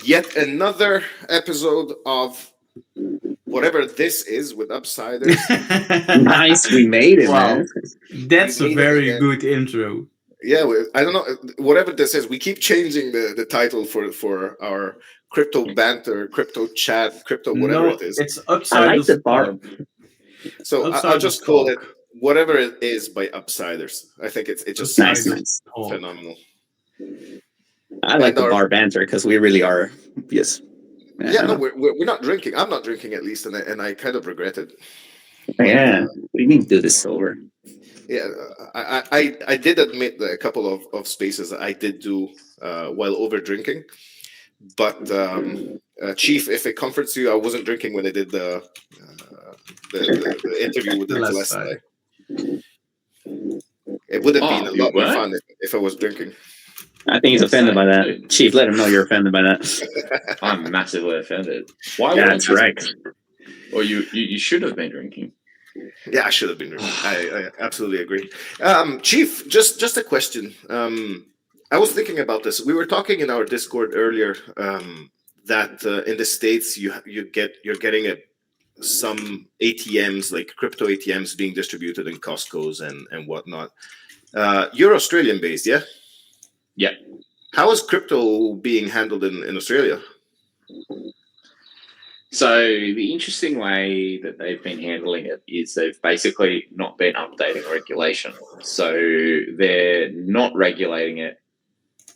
Yet another episode of whatever this is with Upsiders. Nice, we made it, Wow. man. That's We a made it very again. good intro. Yeah, I don't know. Whatever this is, we keep changing the title for our crypto banter, crypto chat, crypto whatever No, it is. it's I like Upsiders the bar. Talk. So I'll Upsiders just call it Talk. whatever it is by Upsiders. I think it just Nice, sounds nice. Talk. phenomenal. I like And the our- bar banter because we really are. Yes. Yeah, no, we're not drinking. I'm not drinking, at least, and I kind of regret it. Yeah, we need to do this sober. Yeah, I did admit that a couple of spaces I did do while over drinking, but Chief, if it comforts you, I wasn't drinking when I did the interview with The the last last guy. guy. It would have been a you lot more weren't? fun if I was drinking. I think he's offended by that. Chief, let him know you're offended by that. I'm massively offended. Why? Yeah, wouldn't that's you- right. Or you should have been drinking. Yeah, I should have been drinking. I absolutely agree. Chief, just a question. I was thinking about this. We were talking in our Discord earlier that in the States you're getting some ATMs, like crypto ATMs, being distributed in Costco's and whatnot. You're Australian based, yeah? Yeah. How is crypto being handled in Australia? So the interesting way that they've been handling it is they've basically not been updating regulation. So they're not regulating it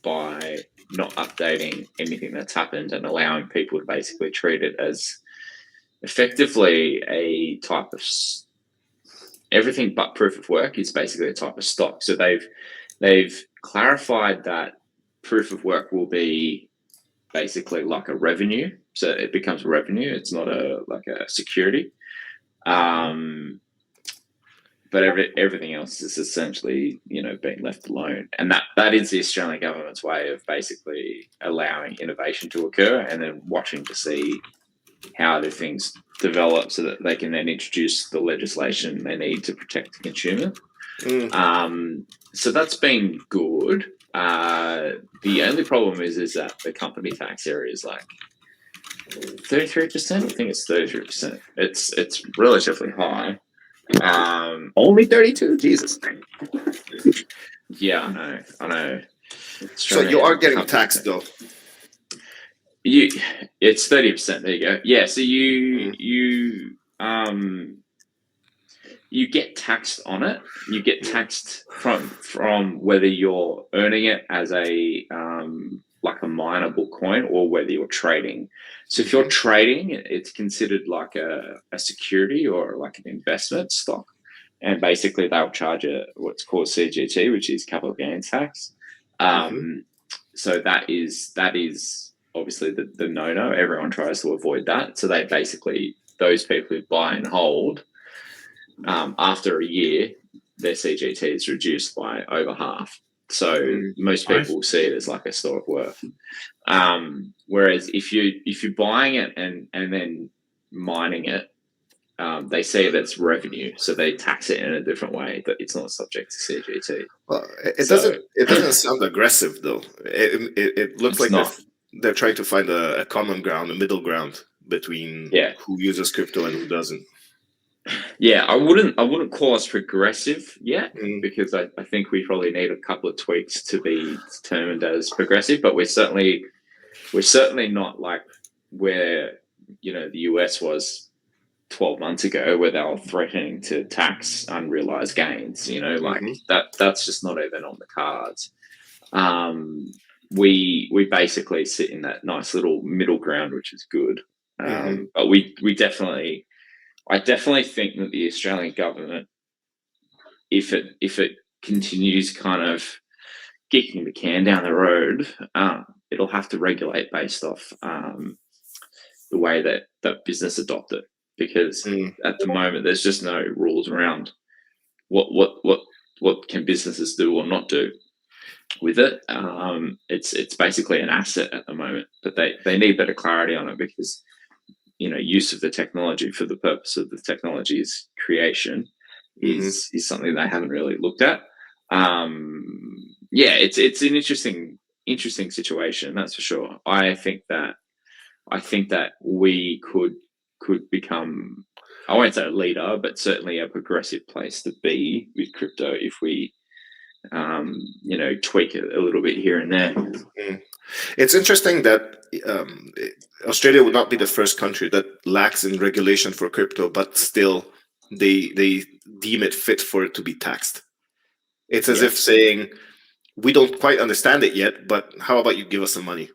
by not updating anything that's happened and allowing people to basically treat it as effectively a type of everything but proof of work is basically a type of stock. So they've clarified that proof of work will be basically like a revenue. So it becomes revenue. It's not like a security. But everything else is essentially, being left alone. And that is the Australian government's way of basically allowing innovation to occur and then watching to see how the things develop so that they can then introduce the legislation they need to protect the consumer. So that's been good. The only problem is that the company tax area is like 33%. I think it's 33%. It's relatively high. Only 32? Jesus. Yeah, I know. So you are getting taxed though. It's 30%. There you go. Yeah. So you get taxed on it. You get taxed from whether you're earning it as a like a mineable coin or whether you're trading. So if you're trading, it's considered like a security or like an investment stock, and basically they'll charge what's called CGT, which is capital gains tax. So that is obviously the no-no. Everyone tries to avoid that. So they basically, those people who buy and hold, after a year, their CGT is reduced by over half. So most people see it as like a store of worth. Whereas if you're buying it and then mining it, they see it as revenue, so they tax it in a different way, but it's not subject to CGT. Well, it doesn't sound aggressive though. It looks like they're trying to find a common ground, a middle ground between who uses crypto and who doesn't. Yeah, I wouldn't call us progressive yet, because I think we probably need a couple of tweaks to be determined as progressive, but we're certainly not like where the US was 12 months ago, where they were threatening to tax unrealized gains. That's just not even on the cards. We basically sit in that nice little middle ground, which is good. But I definitely think that the Australian government, if it continues kind of kicking the can down the road, it'll have to regulate based off the way that business adopt it, because at the moment there's just no rules around what can businesses do or not do with it. It's basically an asset at the moment, but they need better clarity on it, because use of the technology for the purpose of the technology's creation is something they haven't really looked at. It's an interesting interesting situation, that's for sure. I think that we could become, I won't say a leader, but certainly a progressive place to be with crypto if we tweak it a little bit here and there. It's interesting that Australia would not be the first country that lacks in regulation for crypto, but still they deem it fit for it to be taxed. It's as if saying, we don't quite understand it yet, but how about you give us some money?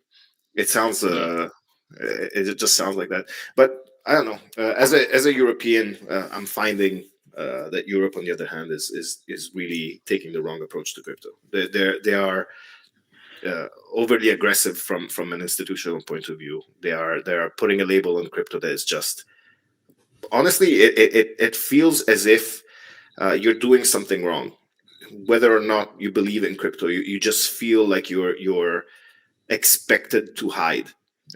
It sounds it just sounds like that. But I don't know. As a European, I'm finding that Europe, on the other hand, is really taking the wrong approach to crypto. They are overly aggressive from an institutional point of view. They are putting a label on crypto that is just, honestly, it feels as if you're doing something wrong. Whether or not you believe in crypto, you just feel like you're expected to hide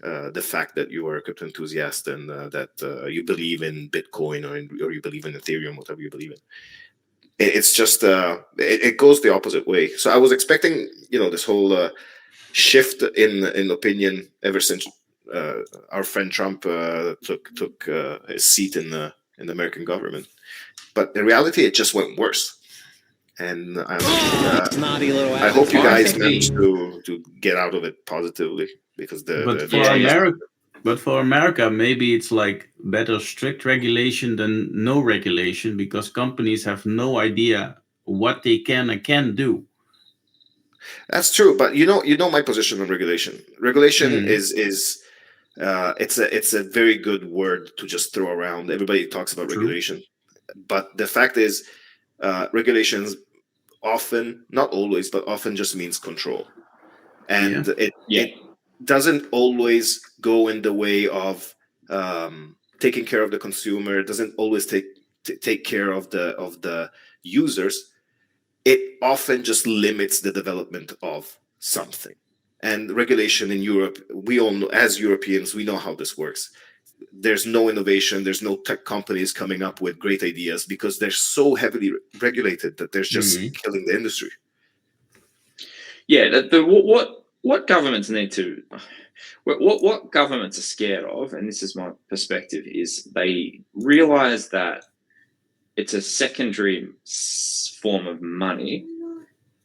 the fact that you are a crypto enthusiast and that you believe in Bitcoin or you believe in Ethereum, whatever you believe in. It's just it goes the opposite way. So I was expecting, this whole shift in opinion ever since our friend Trump took his seat in the American government, but in reality, it just went worse. And I hope you guys manage to get out of it positively, because but for America, maybe it's like better strict regulation than no regulation, because companies have no idea what they can and can't do. That's true, but you know my position on regulation. Regulation is it's a very good word to just throw around. Everybody talks about regulation, but the fact is, regulations often, not always, but often just means control, and it doesn't always go in the way of taking care of the consumer. It doesn't always take care of the users. It often just limits the development of something. And regulation in Europe, we all know, as Europeans, we know how this works. There's no innovation. There's no tech companies coming up with great ideas because they're so heavily regulated that they're just killing the industry. Yeah, what governments need to, what governments are scared of, and this is my perspective, is they realize that it's a secondary form of money,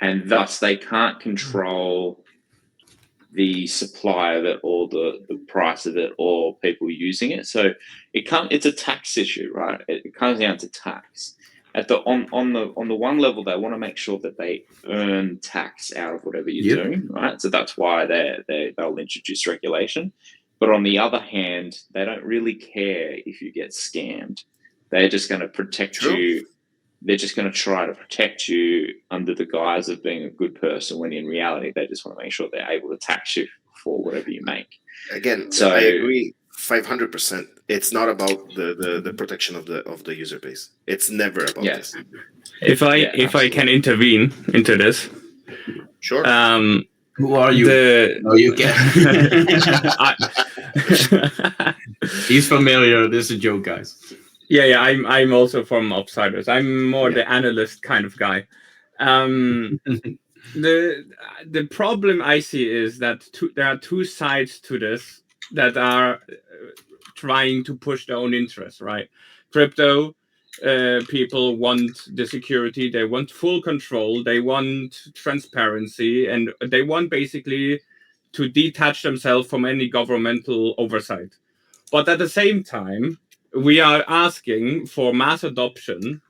and thus they can't control the supply of it or the price of it or people using it. So it's a tax issue, right? It comes down to tax. On the one level, they want to make sure that they earn tax out of whatever you're doing, right? So that's why they'll introduce regulation. But on the other hand, they don't really care if you get scammed. They're just going to protect you. They're just going to try to protect you under the guise of being a good person, when in reality, they just want to make sure they're able to tax you for whatever you make. Again, so I agree 500%. It's not about the protection of the user base. It's never about this. If I can intervene into this, sure. Who are you? You can. He's familiar. This is a joke, guys. Yeah. I'm also from Outsiders. I'm more the analyst kind of guy. The problem I see is that there are two sides to this that are trying to push their own interests, right? Crypto people want the security, they want full control, they want transparency, and they want basically to detach themselves from any governmental oversight. But at the same time, we are asking for mass adoption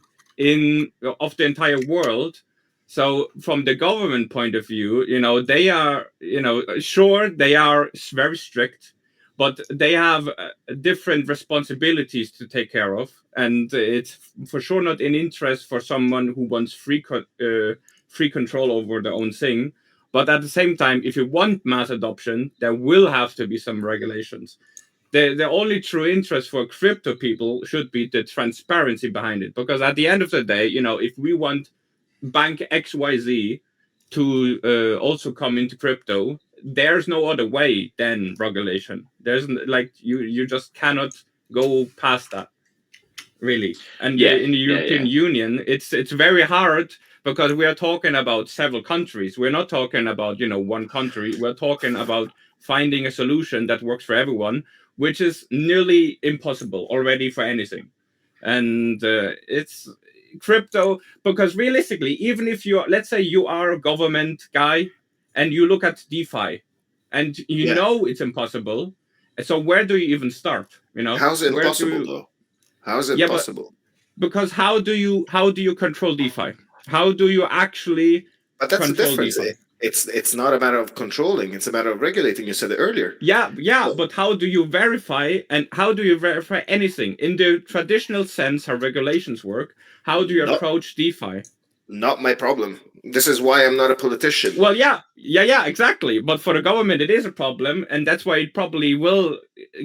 of the entire world. So from the government point of view, they are, sure, they are very strict, but they have different responsibilities to take care of. And it's for sure not in interest for someone who wants free control over their own thing. But at the same time, if you want mass adoption, there will have to be some regulations. The only true interest for crypto people should be the transparency behind it. Because at the end of the day, if we want bank XYZ to also come into crypto, there's no other way than regulation. There's you just cannot go past that, really. And in the European Union, it's very hard because we are talking about several countries. We're not talking about, one country. We're talking about finding a solution that works for everyone, which is nearly impossible already for anything. And it's crypto, because realistically, even if let's say you are a government guy and you look at DeFi and you know it's impossible. So where do you even start? How's it impossible though? How is it possible? Because how do you control DeFi? How do you actually But that's the control difference. DeFi? It's not a matter of controlling, it's a matter of regulating. You said it earlier. Yeah, but how do you verify, and how do you verify anything? In the traditional sense, how regulations work, how do you approach DeFi? Not my problem. This is why I'm not a politician. Well, yeah, exactly. But for the government, it is a problem, and that's why it probably will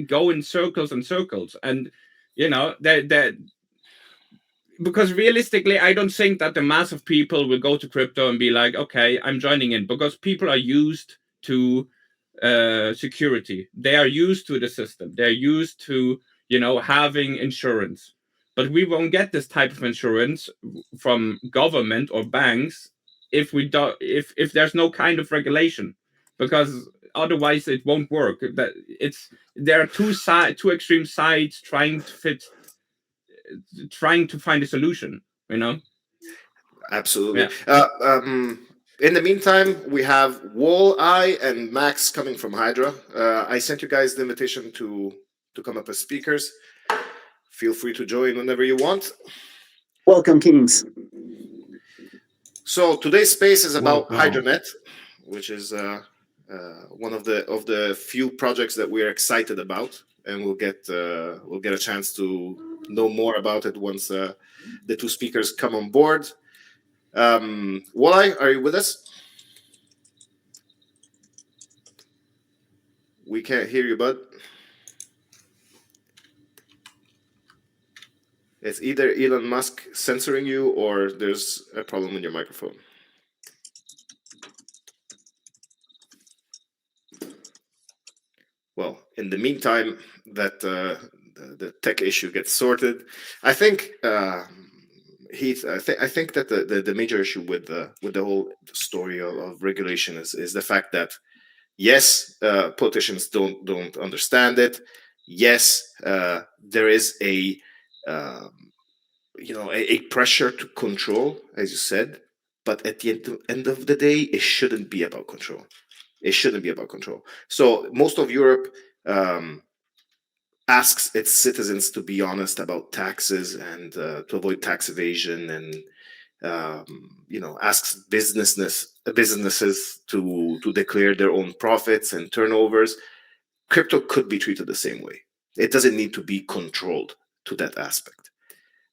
go in circles and circles. And, because realistically, I don't think that the mass of people will go to crypto and be like, okay, I'm joining in, because people are used to security. They are used to the system. They're used to, having insurance. But we won't get this type of insurance from government or banks if there's no kind of regulation, because otherwise it won't work. There are two extreme sides trying to find a solution. Absolutely. Yeah. In the meantime, we have Walleye and Max coming from Hydra. I sent you guys the invitation to come up as speakers. Feel free to join whenever you want. Welcome, Kings. So today's space is about Hydranet, which is one of the few projects that we're excited about, and we'll get a chance to know more about it once the two speakers come on board. Walleye, are you with us? We can't hear you, bud. It's either Elon Musk censoring you or there's a problem with your microphone. Well, in the meantime, that the tech issue gets sorted, I think Heath, I think that the major issue with the whole story of regulation is the fact that yes, politicians don't understand it. Yes, there is a pressure to control, as you said, but at the end of the day, it shouldn't be about control. It shouldn't be about control. So most of Europe asks its citizens to be honest about taxes and to avoid tax evasion, and asks businesses to declare their own profits and turnovers. Crypto could be treated the same way. It doesn't need to be controlled to that aspect.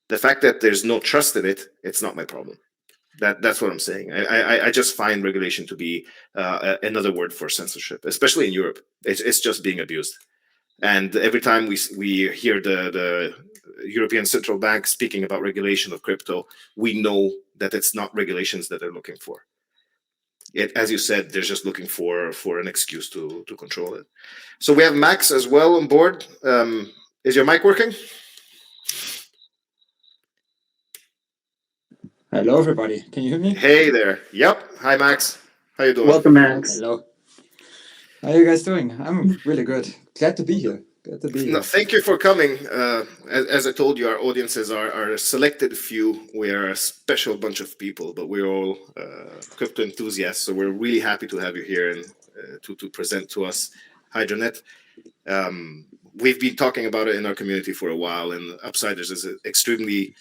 The fact that there's no trust in it, it's not my problem. That's what I'm saying. I just find regulation to be another word for censorship, especially in Europe. It's just being abused. And every time we hear the European Central Bank speaking about regulation of crypto, we know that it's not regulations that they're looking for. As you said, they're just looking for an excuse to control it. So we have Max as well on board. Is your mic working? Hello, everybody. Can you hear me? Hey there. Yep. Hi, Max. How you doing? Welcome, Max. Hello. How are you guys doing? I'm really good. Glad to be here. No, thank you for coming. As I told you, our audiences are a selected few. We are a special bunch of people, but we're all crypto enthusiasts. So we're really happy to have you here and to present to us Hydranet. We've been talking about it in our community for a while, and Upsiders is extremely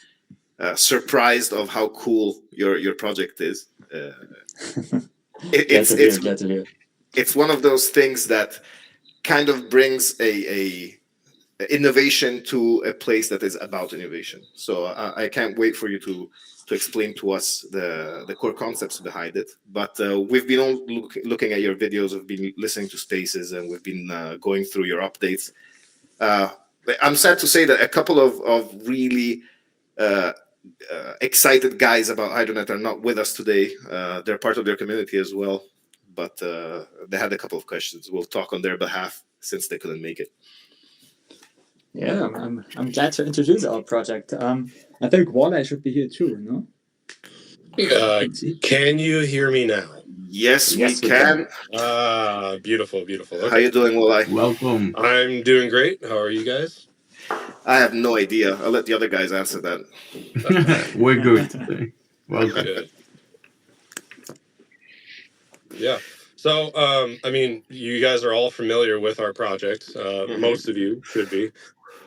surprised of how cool your project is. It's one of those things that kind of brings a innovation to a place that is about innovation. So I can't wait for you to explain to us the core concepts behind it. But we've been all looking at your videos, we've been listening to spaces, and we've been going through your updates. I'm sad to say that a couple of really excited guys about Hydranet are not with us today. They're part of their community as well, but they had a couple of questions. We'll talk on their behalf since they couldn't make it. Yeah, I'm glad to introduce our project. I think Walleye should be here too, no? Can you hear me now? Yes, we can. Beautiful, beautiful. How Okay. you doing, Wolai? Welcome. I'm doing great. How are you guys? I have no idea. I'll let the other guys answer that. We're good today. Welcome. Good. Yeah. So, I mean, you guys are all familiar with our project. Most of you should be.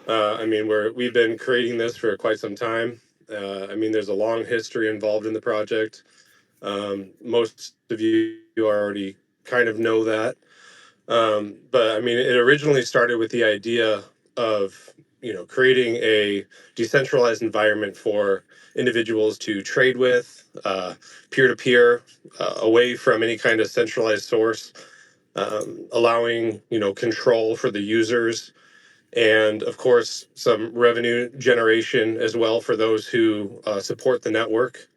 I mean, we've been creating this for quite some time. I mean, there's a long history involved in the project. Most of you already kind of know that. But I mean, it originally started with the idea of, creating a decentralized environment for individuals to trade with, peer to peer, away from any kind of centralized source, allowing, control for the users, and of course, some revenue generation as well for those who support the network.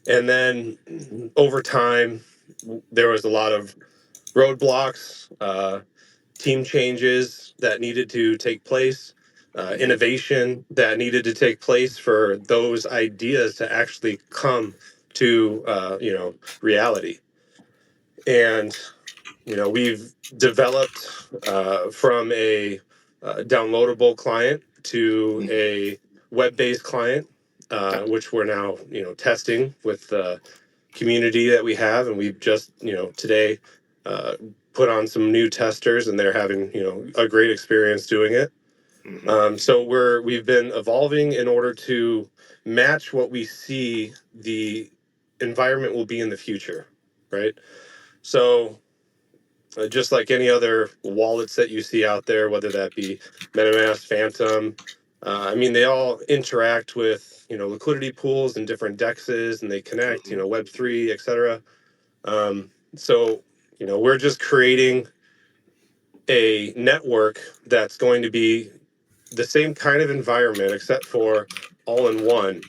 And then over time, there was a lot of roadblocks, team changes that needed to take place, innovation that needed to take place for those ideas to actually come to reality. And we've developed from a downloadable client to a web-based client, which we're now testing with the community that we have, and we've just today put on some new testers, and they're having a great experience doing it. So we've been evolving in order to match what we see the environment will be in the future, right? So just like any other wallets that you see out there, whether that be MetaMask, Phantom, I mean, they all interact with liquidity pools and different DEXs, and they connect, Web3, etc. So we're just creating a network that's going to be the same kind of environment, except for all in one,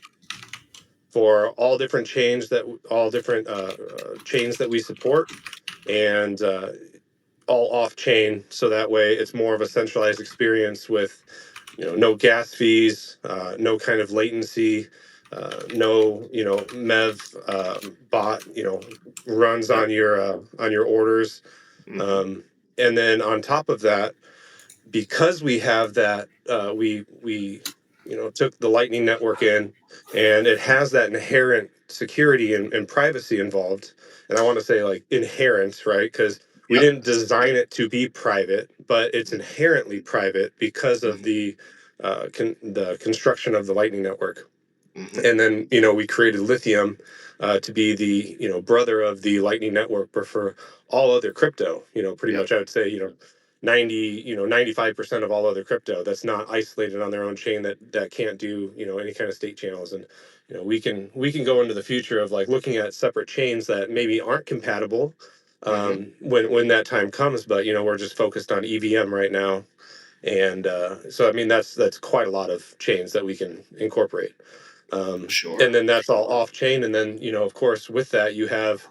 for all different chains that we support, and all off chain, so that way it's more of a centralized experience with no gas fees, no kind of latency, no MEV bot runs on your orders. And then on top of that, because we have that, we took the Lightning Network in, and it has that inherent security and privacy involved. And I want to say like inherent, right? Because we didn't design it to be private, but it's inherently private because of the construction of the Lightning Network. And then we created Lithium to be the brother of the Lightning Network, but for all other crypto, pretty much I would say 95% of all other crypto that's not isolated on their own chain, that can't do any kind of state channels. And we can go into the future of like looking at separate chains that maybe aren't compatible when that time comes, but we're just focused on EVM right now. And so I mean that's quite a lot of chains that we can incorporate. Sure. And then that's all off chain, and then of course with that you have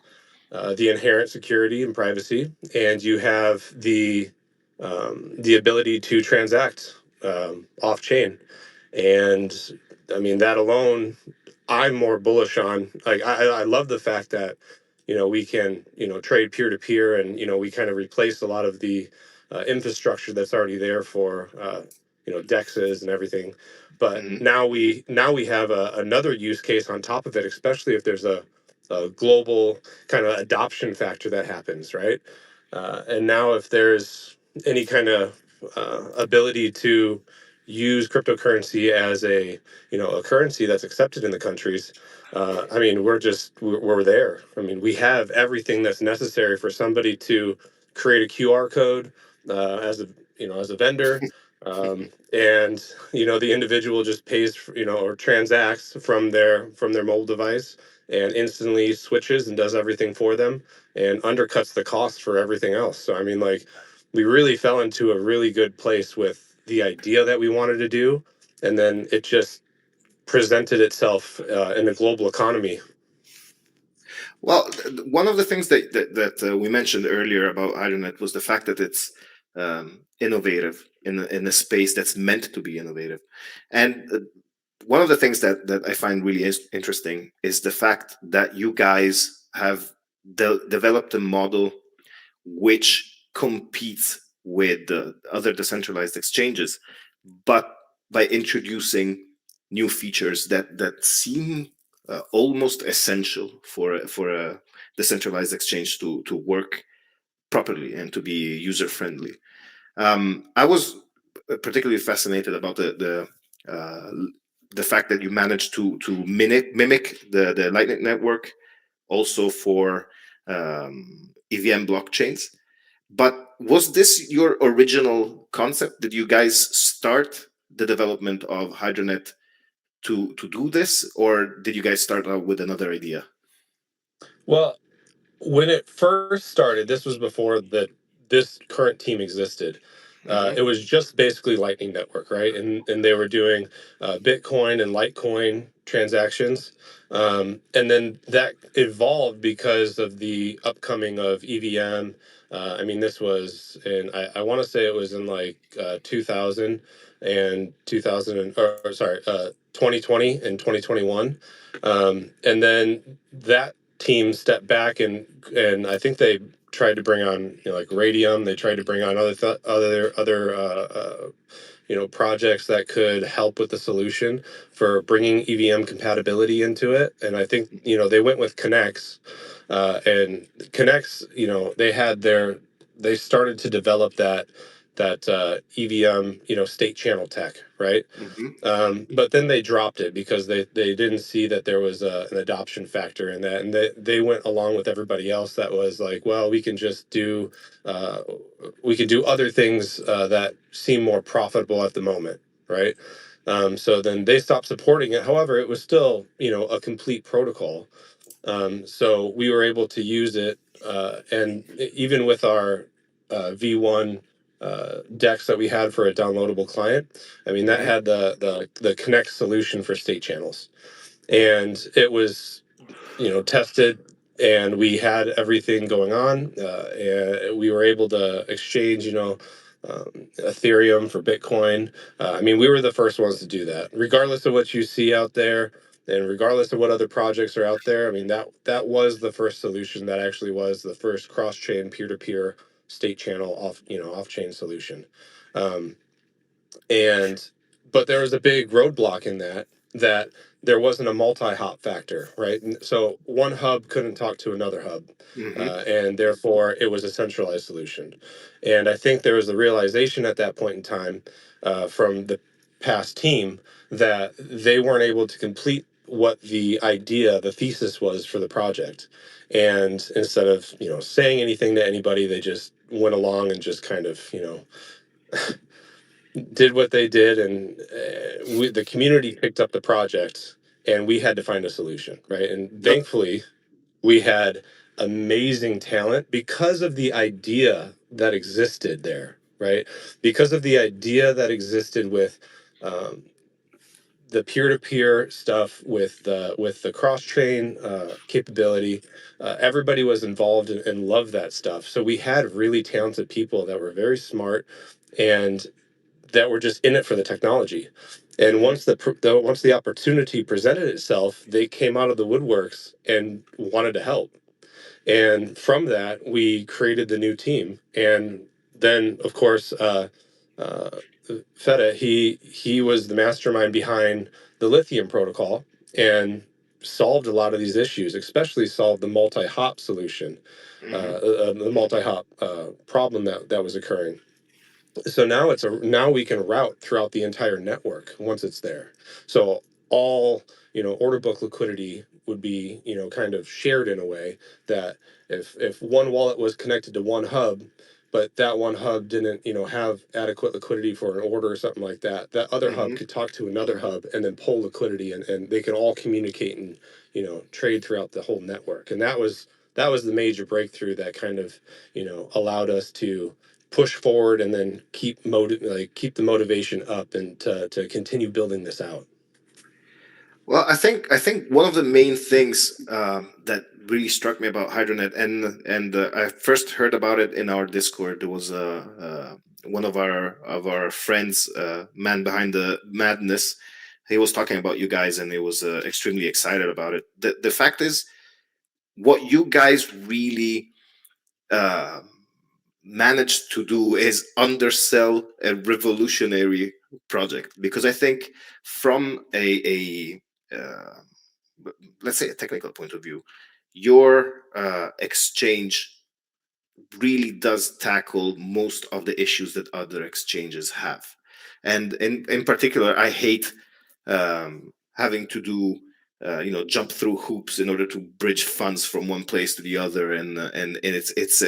the inherent security and privacy, and you have the ability to transact off chain. And I mean that alone, I'm more bullish on. Like I love the fact that we can trade peer to peer, and we kind of replace a lot of the infrastructure that's already there for DEXs and everything. But now we have another use case on top of it, especially if there's a global kind of adoption factor that happens, right? And now if there's any kind of ability to use cryptocurrency as a currency that's accepted in the countries, I mean we're there. I mean we have everything that's necessary for somebody to create a QR code as a vendor, and the individual just pays or transacts from their mobile device, and instantly switches and does everything for them and undercuts the cost for everything else. So I mean, like, we really fell into a really good place with the idea that we wanted to do, and then it just presented itself in the global economy. Well, one of the things that we mentioned earlier about Hydranet was the fact that it's innovative in a space that's meant to be innovative, and one of the things that I find really interesting is the fact that you guys have developed a model which competes with the other decentralized exchanges, but by introducing new features that seem almost essential for a decentralized exchange to work properly and to be user friendly. I was particularly fascinated about the fact that you managed to mimic the Lightning Network also for EVM blockchains. But was this your original concept? Did you guys start the development of Hydranet to do this, or did you guys start out with another idea? Well, when it first started, this was before this current team existed. It was just basically Lightning Network, right? And they were doing Bitcoin and Litecoin transactions, and then that evolved because of the upcoming of EVM. I mean, this was I want to say it was in like 2000 and 2020 and 2021, and then that team stepped back and I think they tried to bring on like Radium. They tried to bring on other projects that could help with the solution for bringing EVM compatibility into it. And I think they went with Connects, and Connects they started to develop that EVM state channel tech, right? But then they dropped it because they didn't see that there was an adoption factor in that, and they went along with everybody else that was like, well, we can just do other things that seem more profitable at the moment, right? So then they stopped supporting it. However, it was still a complete protocol. So we were able to use it, and even with our V1 DEX that we had for a downloadable client, I mean that had the Connect solution for state channels, and it was tested, and we had everything going on, and we were able to exchange Ethereum for Bitcoin. I mean, we were the first ones to do that, regardless of what you see out there. And regardless of what other projects are out there, I mean that was the first solution that actually was the first cross-chain peer-to-peer state channel off-chain solution. Um, and but there was a big roadblock in that there wasn't a multi-hop factor, right? And so one hub couldn't talk to another hub, and therefore it was a centralized solution. And I think there was a realization at that point in time from the past team that they weren't able to complete what the thesis was for the project. And instead of saying anything to anybody, they just went along and just kind of did what they did, and the community picked up the project, and we had to find a solution, right? And thankfully, we had amazing talent because of the idea that existed there, right? Because of the idea that existed with the peer-to-peer stuff, with the cross-chain capability. Everybody was involved and loved that stuff. So we had really talented people that were very smart and that were just in it for the technology. And once the opportunity presented itself, they came out of the woodworks and wanted to help. And from that, we created the new team. And then, of course, Feta, he was the mastermind behind the Lithium protocol and solved a lot of these issues, especially solved the multi-hop solution, the multi-hop problem that was occurring. So now we can route throughout the entire network once it's there. So all order book liquidity would be kind of shared in a way that if one wallet was connected to one hub, but that one hub didn't have adequate liquidity for an order or something like that, that other hub could talk to another hub and then pull liquidity, and they can all communicate and trade throughout the whole network. And that was the major breakthrough that kind of allowed us to push forward and then keep the motivation up and to continue building this out. Well, I think one of the main things that really struck me about Hydranet, and I first heard about it in our Discord. There was one of our friends, man behind the madness. he was talking about you guys, and he was extremely excited about it. The fact is, what you guys really managed to do is undersell a revolutionary project, because I think from a let's say a technical point of view, your exchange really does tackle most of the issues that other exchanges have. And in particular, I hate having to do jump through hoops in order to bridge funds from one place to the other, and it's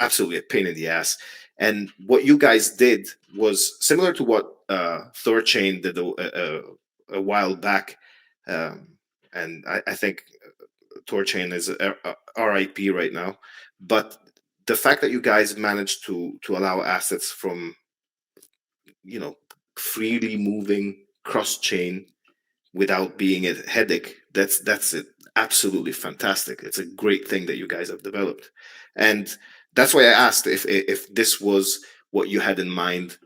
absolutely a pain in the ass. And what you guys did was similar to what Thorchain did a while back, and I think Thorchain is RIP right now, but the fact that you guys managed to allow assets from freely moving cross chain without being a headache, that's it. Absolutely fantastic. It's a great thing that you guys have developed, and that's why I asked if this was what you had in mind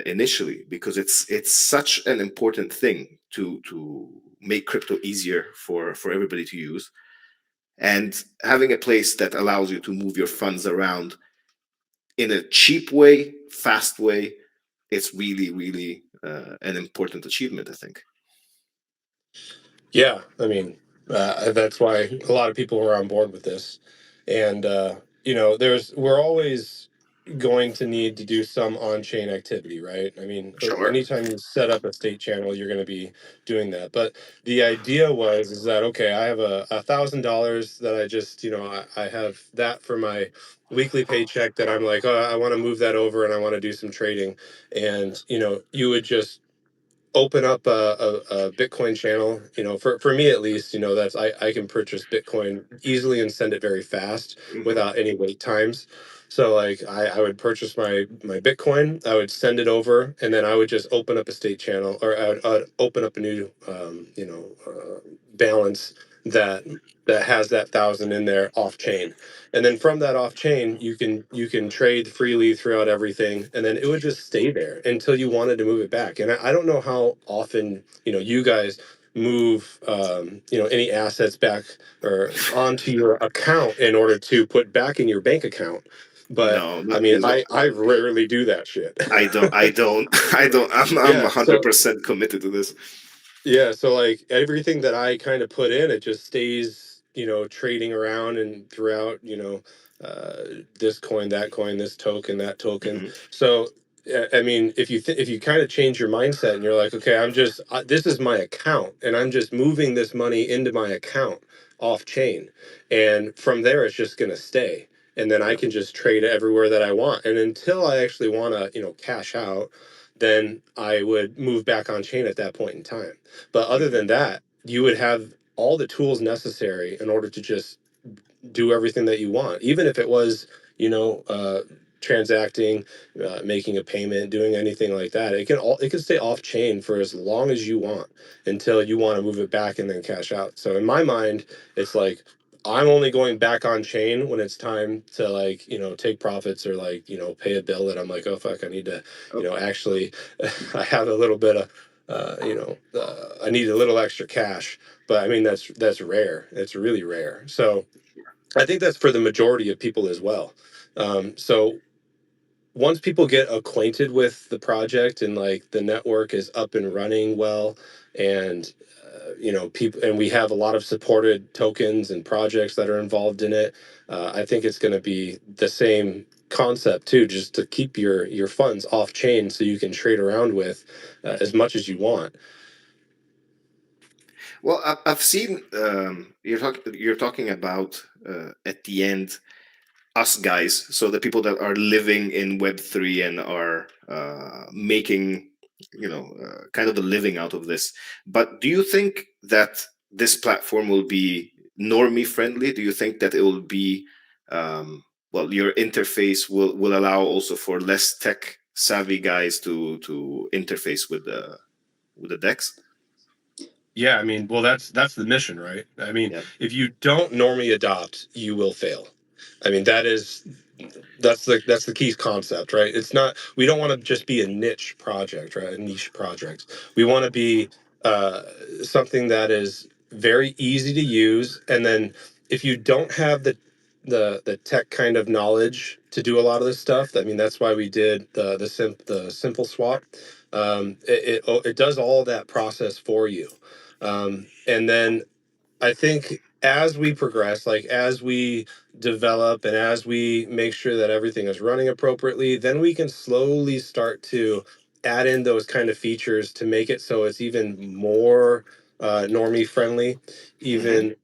initially, because it's such an important thing to make crypto easier for everybody to use, and having a place that allows you to move your funds around in a cheap way, fast way. It's really, really an important achievement, I think. Yeah, I mean, that's why a lot of people were on board with this, and we're always going to need to do some on-chain activity, right? I mean, Sure. anytime you set up a state channel, you're going to be doing that. But the idea is that, okay, I have $1,000 that I just, I have that for my weekly paycheck that I'm like, oh, I want to move that over and I want to do some trading, and you would just open up a Bitcoin channel. For me at least, that's I can purchase Bitcoin easily and send it very fast without any wait times. So like I would purchase my Bitcoin, I would send it over, and then I would just open up a state channel, or I'd open up a new balance that has that 1,000 in there off chain, and then from that off chain you can trade freely throughout everything, and then it would just stay there until you wanted to move it back. And I don't know how often you guys move any assets back or onto your account in order to put back in your bank account, but No, I mean I rarely do that shit. I don't. I don't. I don't. I'm Yeah, so 100% committed to this. yeah, so like everything that I kind of put in, it just stays, trading around and throughout, this coin, this token, that token. Mhm. So, I mean, if you kind of change your mindset and you're like, okay, this is my account, and I'm just moving this money into my account off chain, and from there it's just gonna stay, and then I Yeah. can just trade everywhere that I want, and until I actually want to, cash out, then I would move back on chain at that point in time. But other Mhm. than that, you would have all the tools necessary in order to just do everything that you want, even if it was, transacting, making a payment, doing anything like that. It can stay off chain for as long as you want until you want to move it back and then cash out. So in my mind, it's like I'm only going back on chain when it's time to, like, take profits, or like, pay a bill that I'm like, oh fuck, I need to, Oh, actually I have a little bit of I need a little extra cash. But I mean, that's rare. It's really rare. So I think that's for the majority of people as well. So once people get acquainted with the project and like the network is up and running well, and people, and we have a lot of supported tokens and projects that are involved in it, I think it's going to be the same concept too, just to keep your funds off chain so you can trade around with as much as you want. well, I've seen you're talking about at the end us guys, so the people that are living in Web3 and are making kind of a living out of this. But do you think that this platform will be normie friendly? Do you think that it will be your interface will allow also for less tech savvy guys to interface with the DEX? Yeah, I mean, well, that's the mission, right? I mean, Yeah. if you don't normally adopt, you will fail. I mean, that's the key concept, right? It's not, we don't want to just be a niche project, right? A niche project. We want to be something that is very easy to use. And then if you don't have the tech kind of knowledge to do a lot of this stuff, I mean, that's why we did the simple swap. It does all that process for you. And then I think as we progress, like as we develop and as we make sure that everything is running appropriately, then we can slowly start to add in those kind of features to make it so it's even more normie friendly, even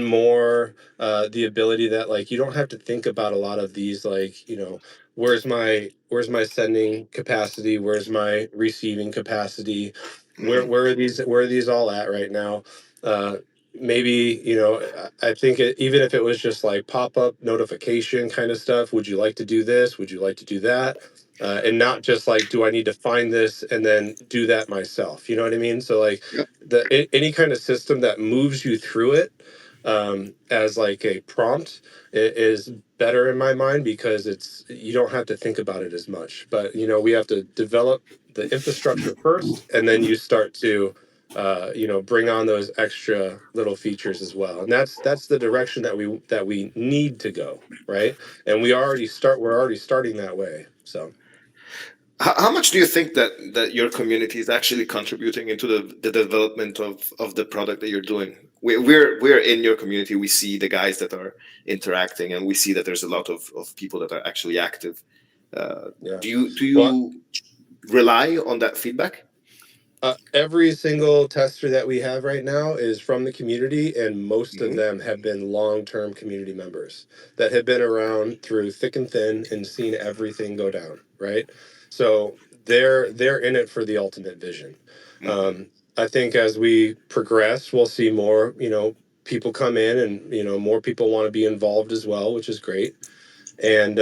more the ability that like you don't have to think about a lot of these, like, you know, where's my sending capacity, where's my receiving capacity, where are these all at right now. Maybe, you know, I think even if it was just like pop-up notification kind of stuff, would you like to do this, would you like to do that, and not just like, do I need to find this and then do that myself, you know what I mean? So like any kind of system that moves you through it as like a prompt is better in my mind, because you don't have to think about it as much. But you know, we have to develop the infrastructure first, and then you start to bring on those extra little features as well. And that's the direction that we need to go, right? And we're already starting that way. So How much do you think that your community is actually contributing into the development of the product that you're doing? We're in your community. We see the guys that are interacting, and we see that there's a lot of people that are actually active. Do you rely on that feedback? Every single tester that we have right now is from the community, and most of them have been long-term community members that have been around through thick and thin and seen everything go down, right? So they're in it for the ultimate vision. I think as we progress, we'll see more, you know, people come in, and you know, more people want to be involved as well, which is great. And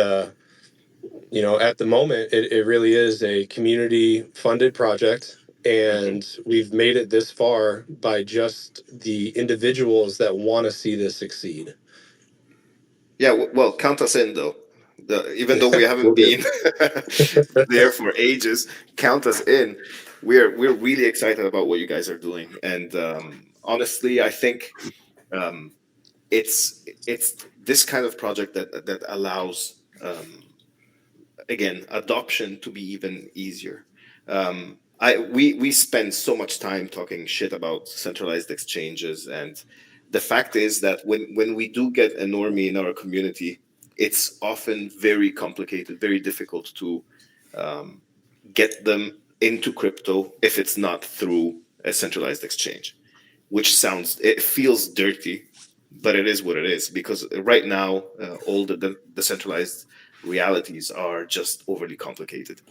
you know, at the moment, it really is a community-funded project. And we've made it this far by just the individuals that want to see this succeed. Yeah, well, count us in though. Even though we haven't been there for ages, count us in. We're really excited about what you guys are doing, and honestly, I think it's this kind of project that allows again adoption to be even easier. We spend so much time talking shit about centralized exchanges, and the fact is that when we do get a normie in our community, it's often very complicated, very difficult to get them into crypto if it's not through a centralized exchange, which it feels dirty, but it is what it is, because right now all the centralized realities are just overly complicated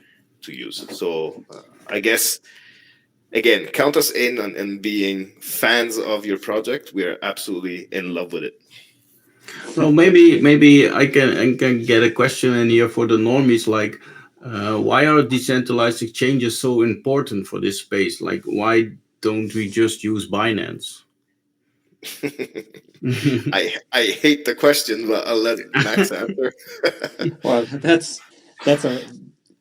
to use. So I guess again, count us in on being fans of your project. We are absolutely in love with it. Well, maybe I can get a question in here for the normies, like why are decentralized exchanges so important for this space? Like, why don't we just use Binance? I hate the question, but I'll let Max answer. Well,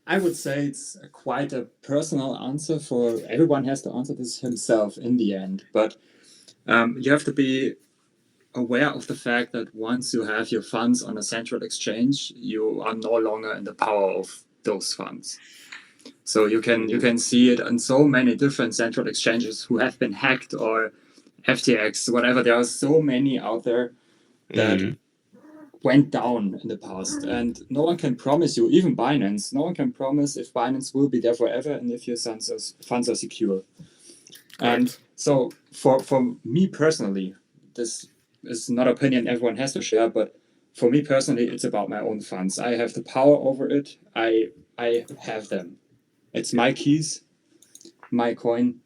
I would say it's quite a personal answer. For everyone has to answer this himself in the end. But you have to be aware of the fact that once you have your funds on a central exchange, you are no longer in the power of those funds. So you can see it on so many different central exchanges who have been hacked, or FTX, whatever. There are so many out there that went down in the past, and no one can promise you, even Binance, no one can promise if Binance will be there forever and if your funds are secure. And so for me personally, this is not opinion everyone has to share, but for me personally, it's about my own funds. I have the power over it. I have them. It's my keys, my coin.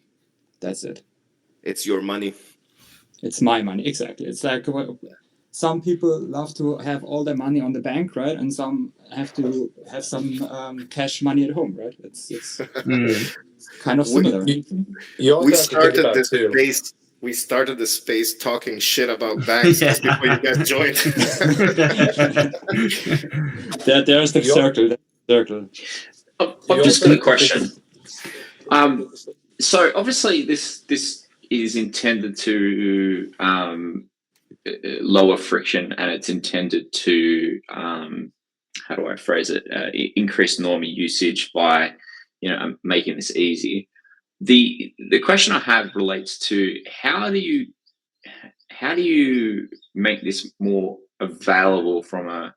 That's it. It's your money. It's my money, exactly. It's like some people love to have all their money on the bank, right? And some have to have some cash money at home, right? It's kind of similar. We started the space talking shit about banks just before you guys joined. There's the circle. I've just got a question. So obviously this is intended to lower friction, and it's intended to how do I phrase it? Increase normie usage by making this easy. The question I have relates to how do you make this more available from a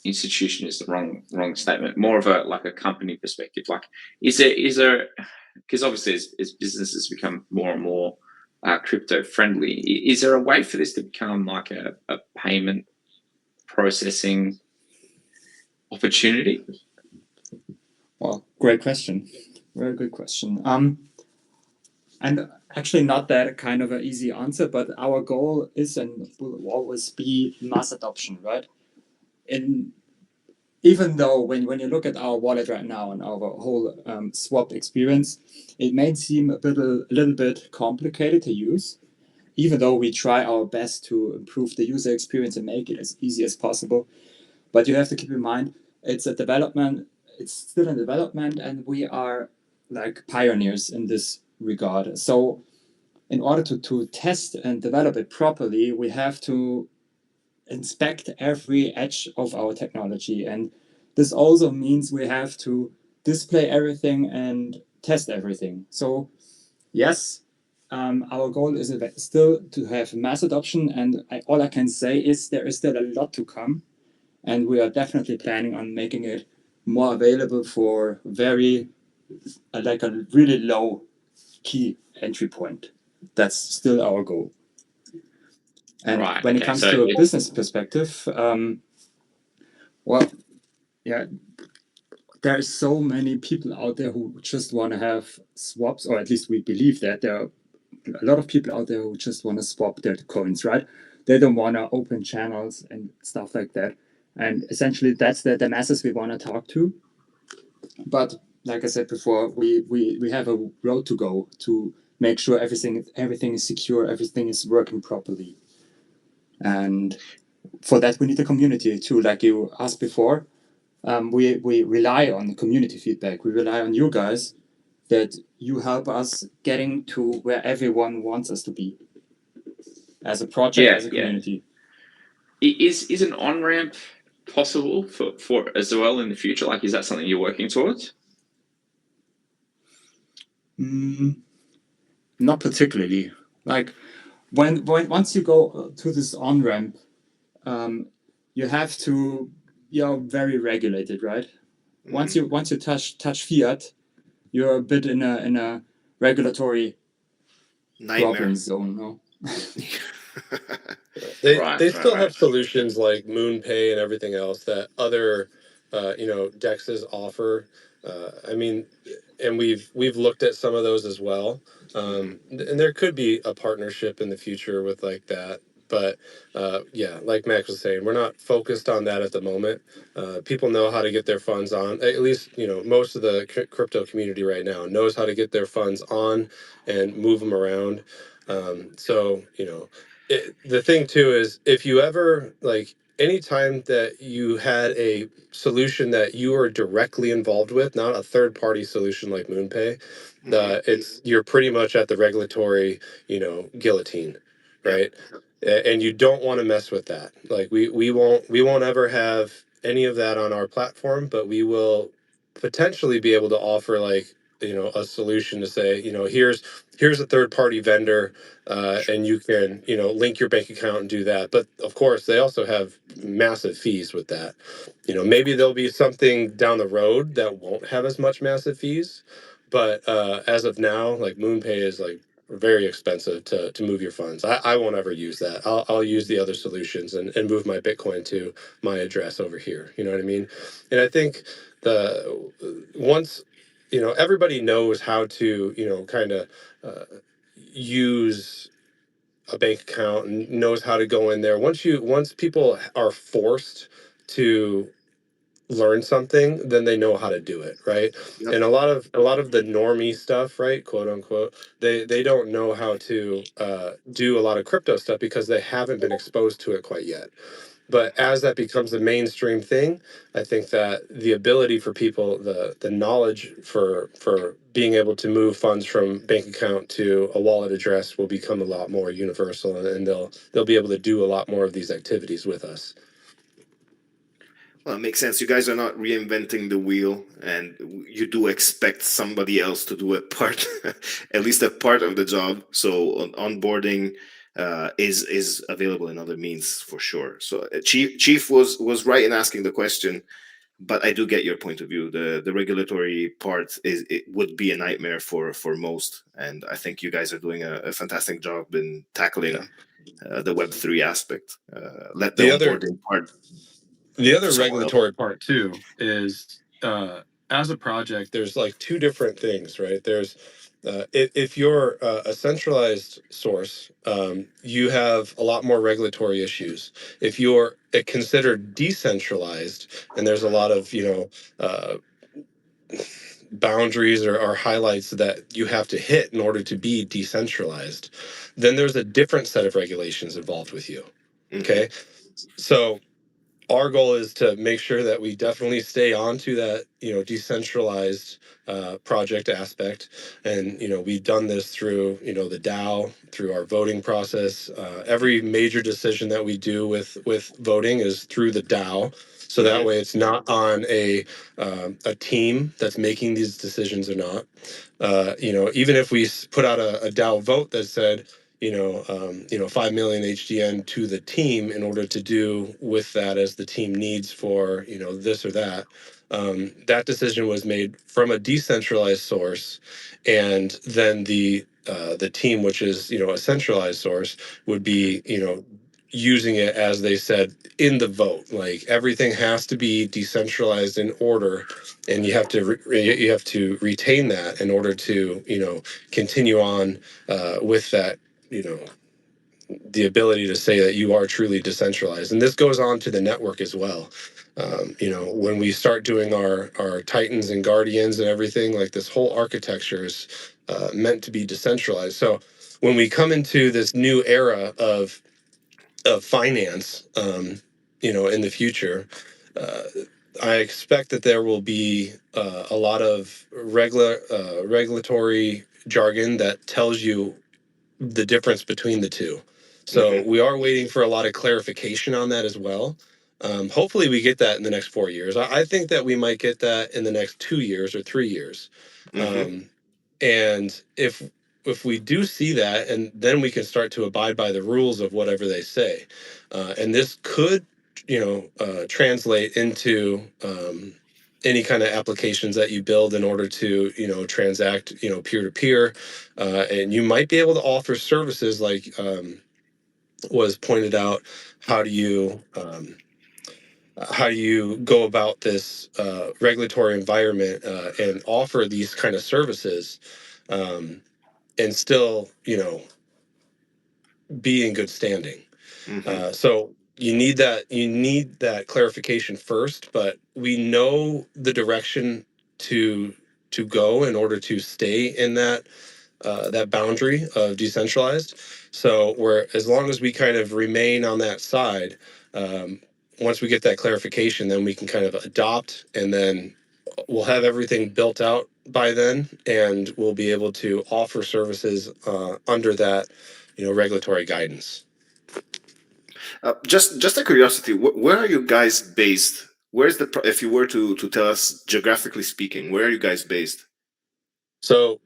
institution is the wrong statement, more of a company perspective. Like, is there because obviously as businesses become more and more crypto friendly, is there a way for this to become like a payment processing opportunity? Well, great question. Very good question. And actually not that kind of an easy answer, but our goal is and will always be mass adoption, right? And even though when you look at our wallet right now and our whole swap experience, it may seem a little bit complicated to use, even though we try our best to improve the user experience and make it as easy as possible. But you have to keep in mind, it's a development, it's still in development, and we are like pioneers in this regard. So in order to test and develop it properly, we have to inspect every edge of our technology. And this also means we have to display everything and test everything. So yes, our goal is still to have mass adoption, and all I can say is there is still a lot to come, and we are definitely planning on making it more available for very like a really low key entry point. That's still our goal. And Right, when it okay, comes so to a business perspective, well, yeah, there are so many people out there who just want to have swaps, or at least we believe that there are a lot of people out there who just want to swap their coins, right? They don't want to open channels and stuff like that. And essentially, that's the masses we want to talk to. But like I said before, we have a road to go to make sure everything is secure, everything is working properly. And for that, we need a community too. Like you asked before, we rely on community feedback. We rely on you guys that you help us getting to where everyone wants us to be as a project, as a community. Is an on-ramp possible for as well in the future? Like, is that something you're working towards? Not particularly. Like when once you go to this on-ramp, you have to, you're very regulated, right? Once you touch fiat, you're a bit in a regulatory problem zone, no? They still have solutions like MoonPay and everything else that other DEXs offer. I mean, and we've looked at some of those as well. And there could be a partnership in the future with like that. But yeah, like Max was saying, we're not focused on that at the moment. People know how to get their funds on. At least most of the crypto community right now knows how to get their funds on and move them around. So the thing too is if you ever like anytime that you had a solution that you are directly involved with, not a third party solution like MoonPay, it's you're pretty much at the regulatory guillotine, right? And you don't want to mess with that. Like we won't ever have any of that on our platform, but we will potentially be able to offer like a solution to say here's a third party vendor, and you can link your bank account and do that. But of course they also have massive fees with that. Maybe there'll be something down the road that won't have as much massive fees, but as of now, like MoonPay is like very expensive to move your funds. I won't ever use that. I'll use the other solutions and move my Bitcoin to my address over here. You know what I mean? And I think once everybody knows how to kind of use a bank account and knows how to go in there. Once people are forced to learn something, then they know how to do it, right? Yep. And a lot of the normie stuff, right, quote unquote, they don't know how to do a lot of crypto stuff because they haven't been exposed to it quite yet. But as that becomes a mainstream thing, I think that the ability for people, the knowledge for being able to move funds from bank account to a wallet address will become a lot more universal, and they'll be able to do a lot more of these activities with us. Well, it makes sense. You guys are not reinventing the wheel, and you do expect somebody else to do a part, at least a part of the job. So onboarding is available in other means for sure. So Chief was right in asking the question, but I do get your point of view. The regulatory part it would be a nightmare for most, and I think you guys are doing a fantastic job in tackling the Web3 aspect. Let the onboarding part. The other someone else. regulatory part too is as a project, there's like two different things, right? There's if you're a centralized source, you have a lot more regulatory issues. If you're considered decentralized, and there's a lot of boundaries or highlights that you have to hit in order to be decentralized, then there's a different set of regulations involved with you. Okay, so our goal is to make sure that we definitely stay on to that, decentralized project aspect. And, we've done this through, the DAO, through our voting process. Every major decision that we do with voting is through the DAO. So that way it's not on a team that's making these decisions or not. Even if we put out a DAO vote that said, 5 million HDN to the team in order to do with that as the team needs for, this or that. That decision was made from a decentralized source, and then the team, which is, a centralized source, would be, using it as they said in the vote. Like everything has to be decentralized in order, and you have to retain that in order to, continue on with that, the ability to say that you are truly decentralized. And this goes on to the network as well. When we start doing our Titans and Guardians and everything, like this whole architecture is meant to be decentralized. So when we come into this new era of finance, in the future, I expect that there will be a lot of regulatory jargon that tells you the difference between the two. So we are waiting for a lot of clarification on that as well. Hopefully we get that in the next 4 years. I think that we might get that in the next 2 years or 3 years. And if we do see that, and then we can start to abide by the rules of whatever they say. And this could, translate into any kind of applications that you build in order to, transact, peer to peer. And you might be able to offer services like was pointed out. How do you go about this regulatory environment and offer these kind of services and still, be in good standing? So you need that clarification first, but we know the direction to go in order to stay in that boundary of decentralized. So as long as we kind of remain on that side, once we get that clarification, then we can kind of adopt, and then we'll have everything built out by then, and we'll be able to offer services under that, regulatory guidance. Just a curiosity, where are you guys based? Where's if you were to tell us geographically speaking, where are you guys based? So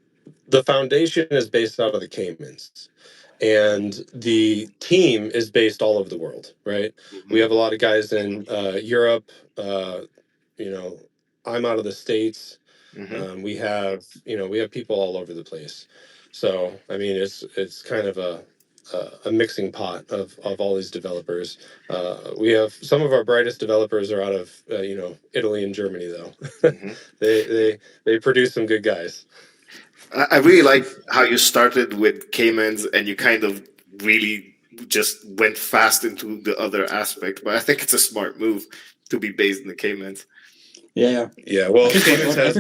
the foundation is based out of the Caymans, and the team is based all over the world, right? We have a lot of guys in Europe. I'm out of the States. We have people all over the place. So I mean, it's kind of a mixing pot of all these developers. We have some of our brightest developers are out of Italy and Germany, though. They produce some good guys. I really like how you started with Caymans and you kind of really just went fast into the other aspect. But I think it's a smart move to be based in the Caymans. Yeah. Well, Caymans has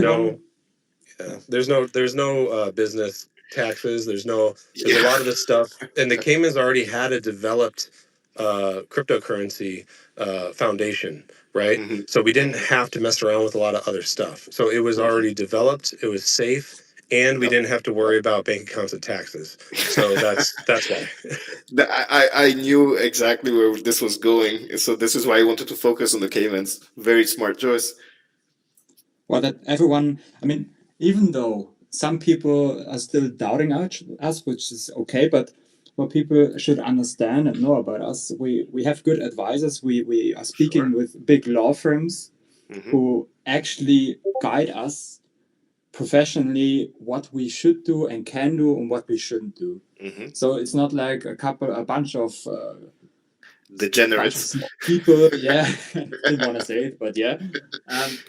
there's no business taxes. There's a lot of this stuff, and the Caymans already had a developed cryptocurrency foundation, right? Mm-hmm. So we didn't have to mess around with a lot of other stuff. So it was already developed, it was safe, and we didn't have to worry about bank accounts and taxes. So that's why. I knew exactly where this was going, so this is why I wanted to focus on the Caymans. Very smart choice. Well, that everyone, I mean, even though some people are still doubting us, which is okay, but what people should understand and know about us, we have good advisors. We are speaking with big law firms who actually guide us professionally what we should do and can do and what we shouldn't do. So it's not like a bunch of Degenerates. small people, yeah, didn't want to say it, but yeah,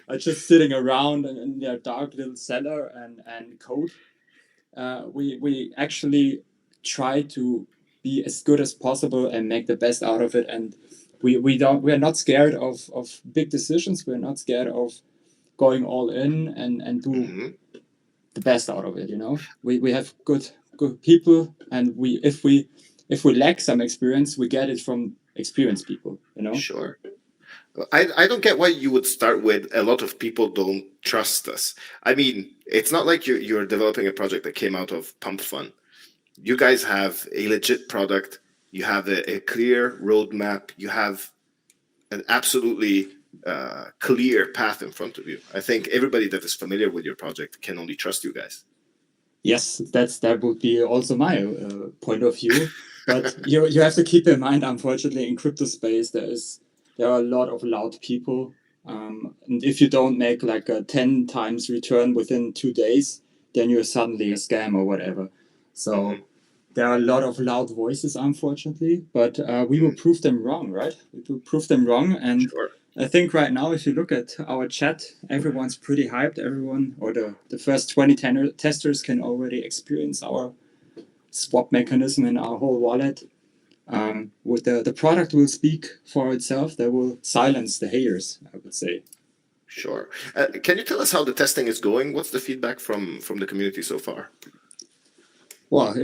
are just sitting around in their dark little cellar and code. We actually try to be as good as possible and make the best out of it, and we are not scared of big decisions. We're not scared of going all in and do the best out of it. You know, we have good people, and if we lack some experience, we get it from experienced people. You know. Sure. I don't get why you would start with a lot of people don't trust us. I mean, it's not like you're developing a project that came out of pump fun. You guys have a legit product. You have a clear roadmap. You have an absolutely clear path in front of you. I think everybody that is familiar with your project can only trust you guys. Yes, that would be also my point of view. But you have to keep in mind, unfortunately, in crypto space, there are a lot of loud people. And if you don't make like a 10 times return within 2 days, then you're suddenly a scam or whatever. So there are a lot of loud voices, unfortunately, but we will prove them wrong, right? We will prove them wrong. And I think right now, if you look at our chat, everyone's pretty hyped. Everyone, or the first 20 testers can already experience our swap mechanism in our whole wallet. With the product will speak for itself. That will silence the haters, I would say. Sure. Can you tell us how the testing is going? What's the feedback from the community so far? Well,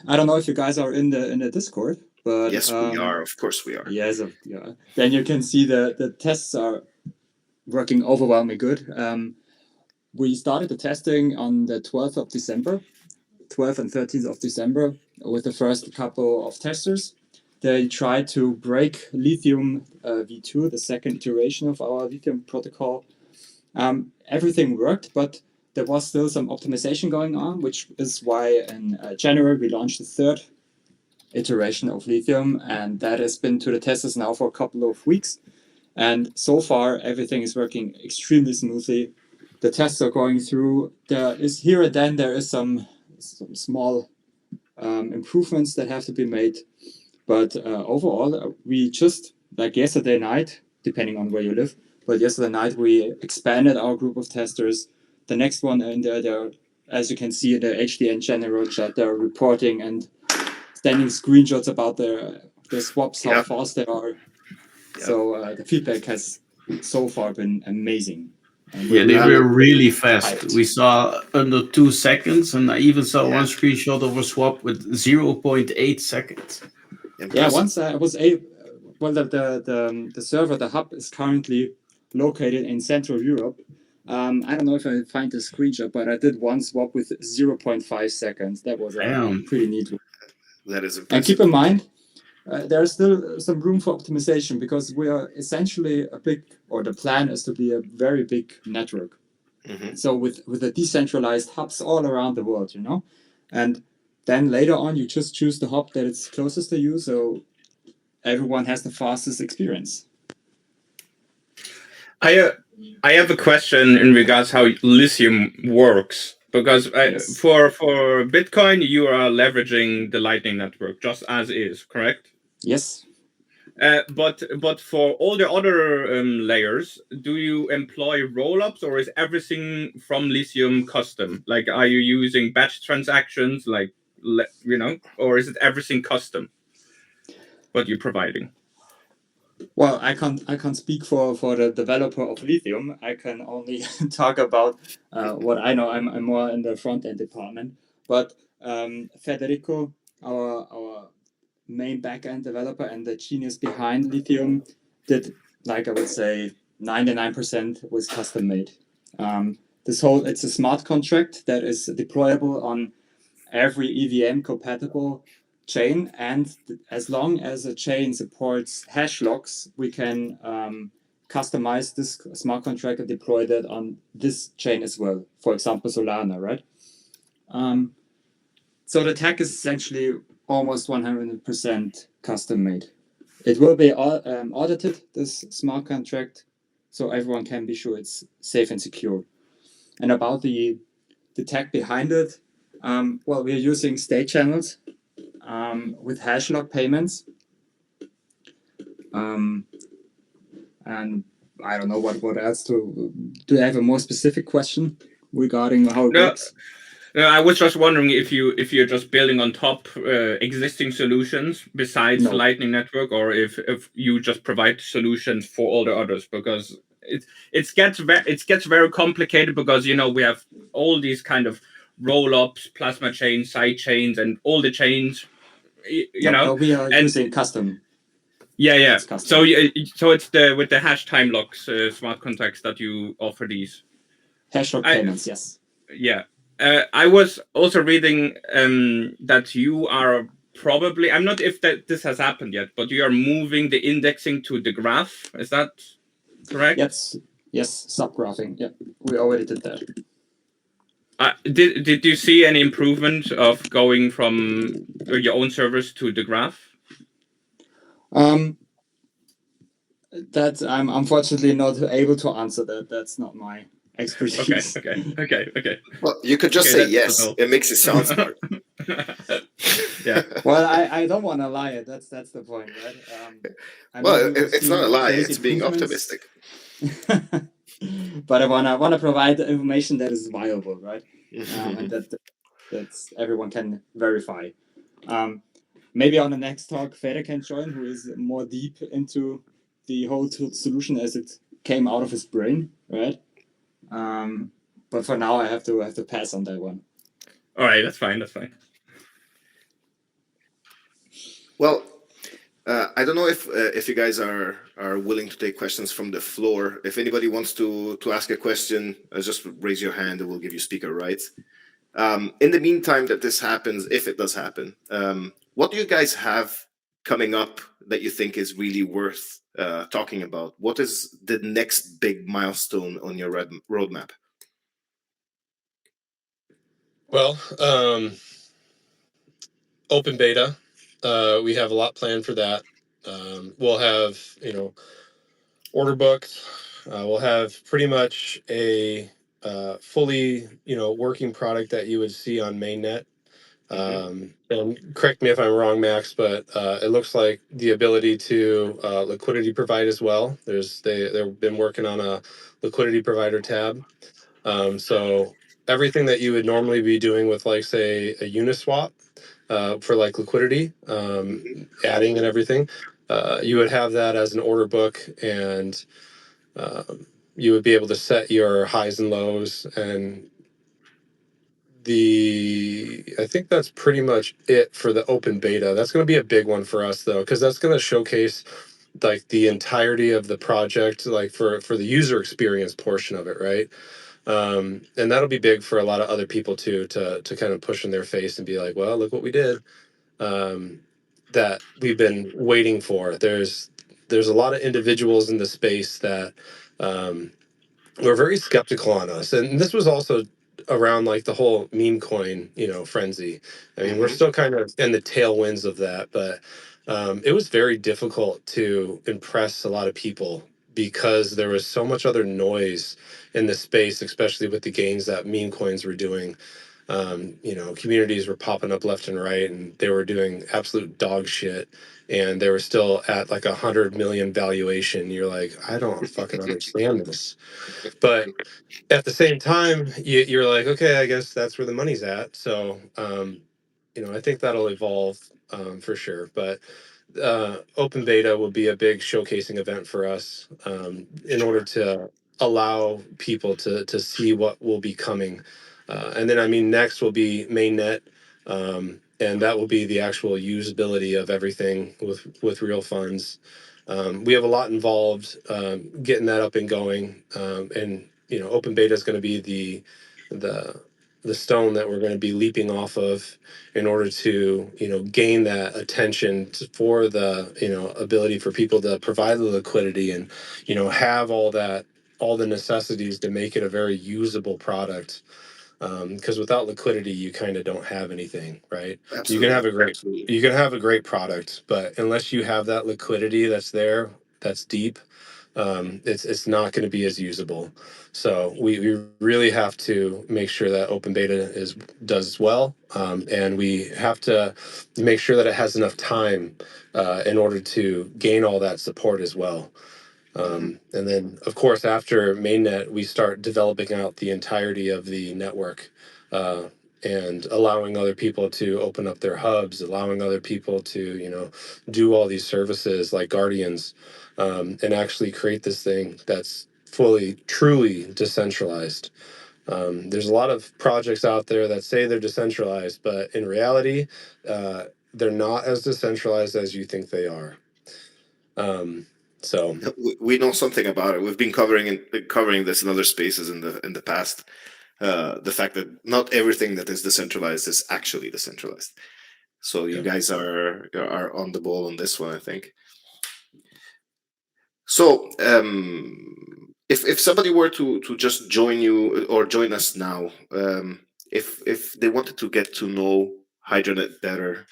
I don't know if you guys are in the Discord, but yes, we are. Of course, we are. Yes, yeah. Then you can see the tests are working overwhelmingly good. We started the testing on the 12th of December, 12th and 13th of December, with the first couple of testers. They tried to break Lithium v2, the second iteration of our Lithium protocol. Everything worked, but there was still some optimization going on, which is why in January we launched the third iteration of Lithium, and that has been to the testers now for a couple of weeks. And so far, everything is working extremely smoothly. The tests are going through. There is here and then there is some small improvements that have to be made, but overall, we just like yesterday night, depending on where you live. But yesterday night we expanded our group of testers. The next one in there, as you can see in the HDN general chat, they're reporting and sending screenshots about their swaps, how fast they are. So the feedback has so far been amazing. Yeah, they were really fast. We saw under 2 seconds, and I even saw one screenshot of a swap with 0.8 seconds. Yeah, once I was well, the server, the hub is currently located in Central Europe. I don't know if I find the screenshot, but I did one swap with 0.5 seconds. That was pretty neat. That is impressive. And keep in mind, there is still some room for optimization because we are essentially the plan is to be a very big network. So with the decentralized hubs all around the world, you know, and then later on you just choose the hub that is closest to you, so everyone has the fastest experience. I have a question in regards how Lithium works, because for Bitcoin you are leveraging the Lightning Network just as is, correct? Yes. But for all the other layers, do you employ rollups, or is everything from Lithium custom? Like, are you using batch transactions, like, you know, or is it everything custom? What you're providing? Well, I can't speak for the developer of Lithium. I can only talk about what I know. I'm more in the front end department. But Federico, our main backend developer and the genius behind Lithium, did, like I would say, 99% was custom made. It's a smart contract that is deployable on every EVM compatible chain, and as long as a chain supports hash locks, we can customize this smart contract and deploy that on this chain as well. For example, Solana, right? So the tech is essentially almost 100% custom made. It will be audited, this smart contract, so everyone can be sure it's safe and secure. And about the tech behind it, well, we're using state channels with hash lock payments. And I don't know what else do you have a more specific question regarding how it works? No, I was just wondering if you're just building on top existing solutions besides Lightning Network, or if you just provide solutions for all the others, because it gets very complicated, because we have all these kind of roll-ups, plasma chains, side chains, and all the chains. No, we are using custom. Yeah. So it's with the hash time locks smart contracts that you offer these hash lock payments. Yes. Yeah. I was also reading that you are probably, I'm not if this has happened yet, but you are moving the indexing to the graph. Is that correct? Yes, subgraphing. Yeah, we already did that. Did you see any improvement of going from your own servers to the graph? That I'm unfortunately not able to answer that. That's not my expertise. Okay. Well, you could just say yes. It makes it sound smart. Yeah. Well, I don't want to lie. That's the point, right? Well, it's not a lie. It's being optimistic. But I wanna provide the information that is viable, right? And that's everyone can verify. Maybe on the next talk, Fede can join, who is more deep into the whole solution as it came out of his brain, right? But for now, I have to pass on that one. All right, that's fine. Well, I don't know if you guys are willing to take questions from the floor. If anybody wants to ask a question, just raise your hand and we'll give you speaker rights. In the meantime that this happens, if it does happen, what do you guys have coming up that you think is really worth talking about? What is the next big milestone on your roadmap? Well, open beta. We have a lot planned for that. We'll have, order books. We'll have pretty much a fully, working product that you would see on mainnet. And correct me if I'm wrong, Max, but it looks like the ability to liquidity provide as well. They've been working on a liquidity provider tab. So everything that you would normally be doing with, like, say, a Uniswap for like liquidity, adding and everything, you would have that as an order book, and you would be able to set your highs and lows. And I think that's pretty much it for the open beta. That's going to be a big one for us, though, because that's going to showcase like the entirety of the project, like for the user experience portion of it, right? And that'll be big for a lot of other people too, to kind of push in their face and be like, well, look what we did, that we've been waiting for. There's a lot of individuals in the space that were very skeptical on us, and this was also around like the whole meme coin, frenzy. I mean, we're still kind of in the tailwinds of that, but it was very difficult to impress a lot of people because there was so much other noise in the space, especially with the gains that meme coins were doing. Communities were popping up left and right, and they were doing absolute dog shit, and they were still at like 100 million valuation. You're like, I don't fucking understand this. But at the same time, you're like, okay, I guess that's where the money's at. So, I think that'll evolve for sure. But open beta will be a big showcasing event for us, in order to allow people to see what will be coming. And then, next will be mainnet. and that will be the actual usability of everything with real funds. We have a lot involved getting that up and going, and open beta is going to be the stone that we're going to be leaping off of in order to gain that attention for the ability for people to provide the liquidity and have all the necessities to make it a very usable product. Because without liquidity, you kind of don't have anything, right? Absolutely. You can have a great product, but unless you have that liquidity that's there, that's deep, it's not going to be as usable. So we really have to make sure that open beta does well, and we have to make sure that it has enough time in order to gain all that support as well. And then, of course, after mainnet, we start developing out the entirety of the network, and allowing other people to open up their hubs, allowing other people to, do all these services like Guardians, and actually create this thing that's truly decentralized. There's a lot of projects out there that say they're decentralized, but in reality, they're not as decentralized as you think they are. So we know something about it. We've been covering this in other spaces in the past. The fact that not everything that is decentralized is actually decentralized. So you guys are on the ball on this one, I think. So if somebody were to just join you or join us now, if they wanted to get to know Hydranet better,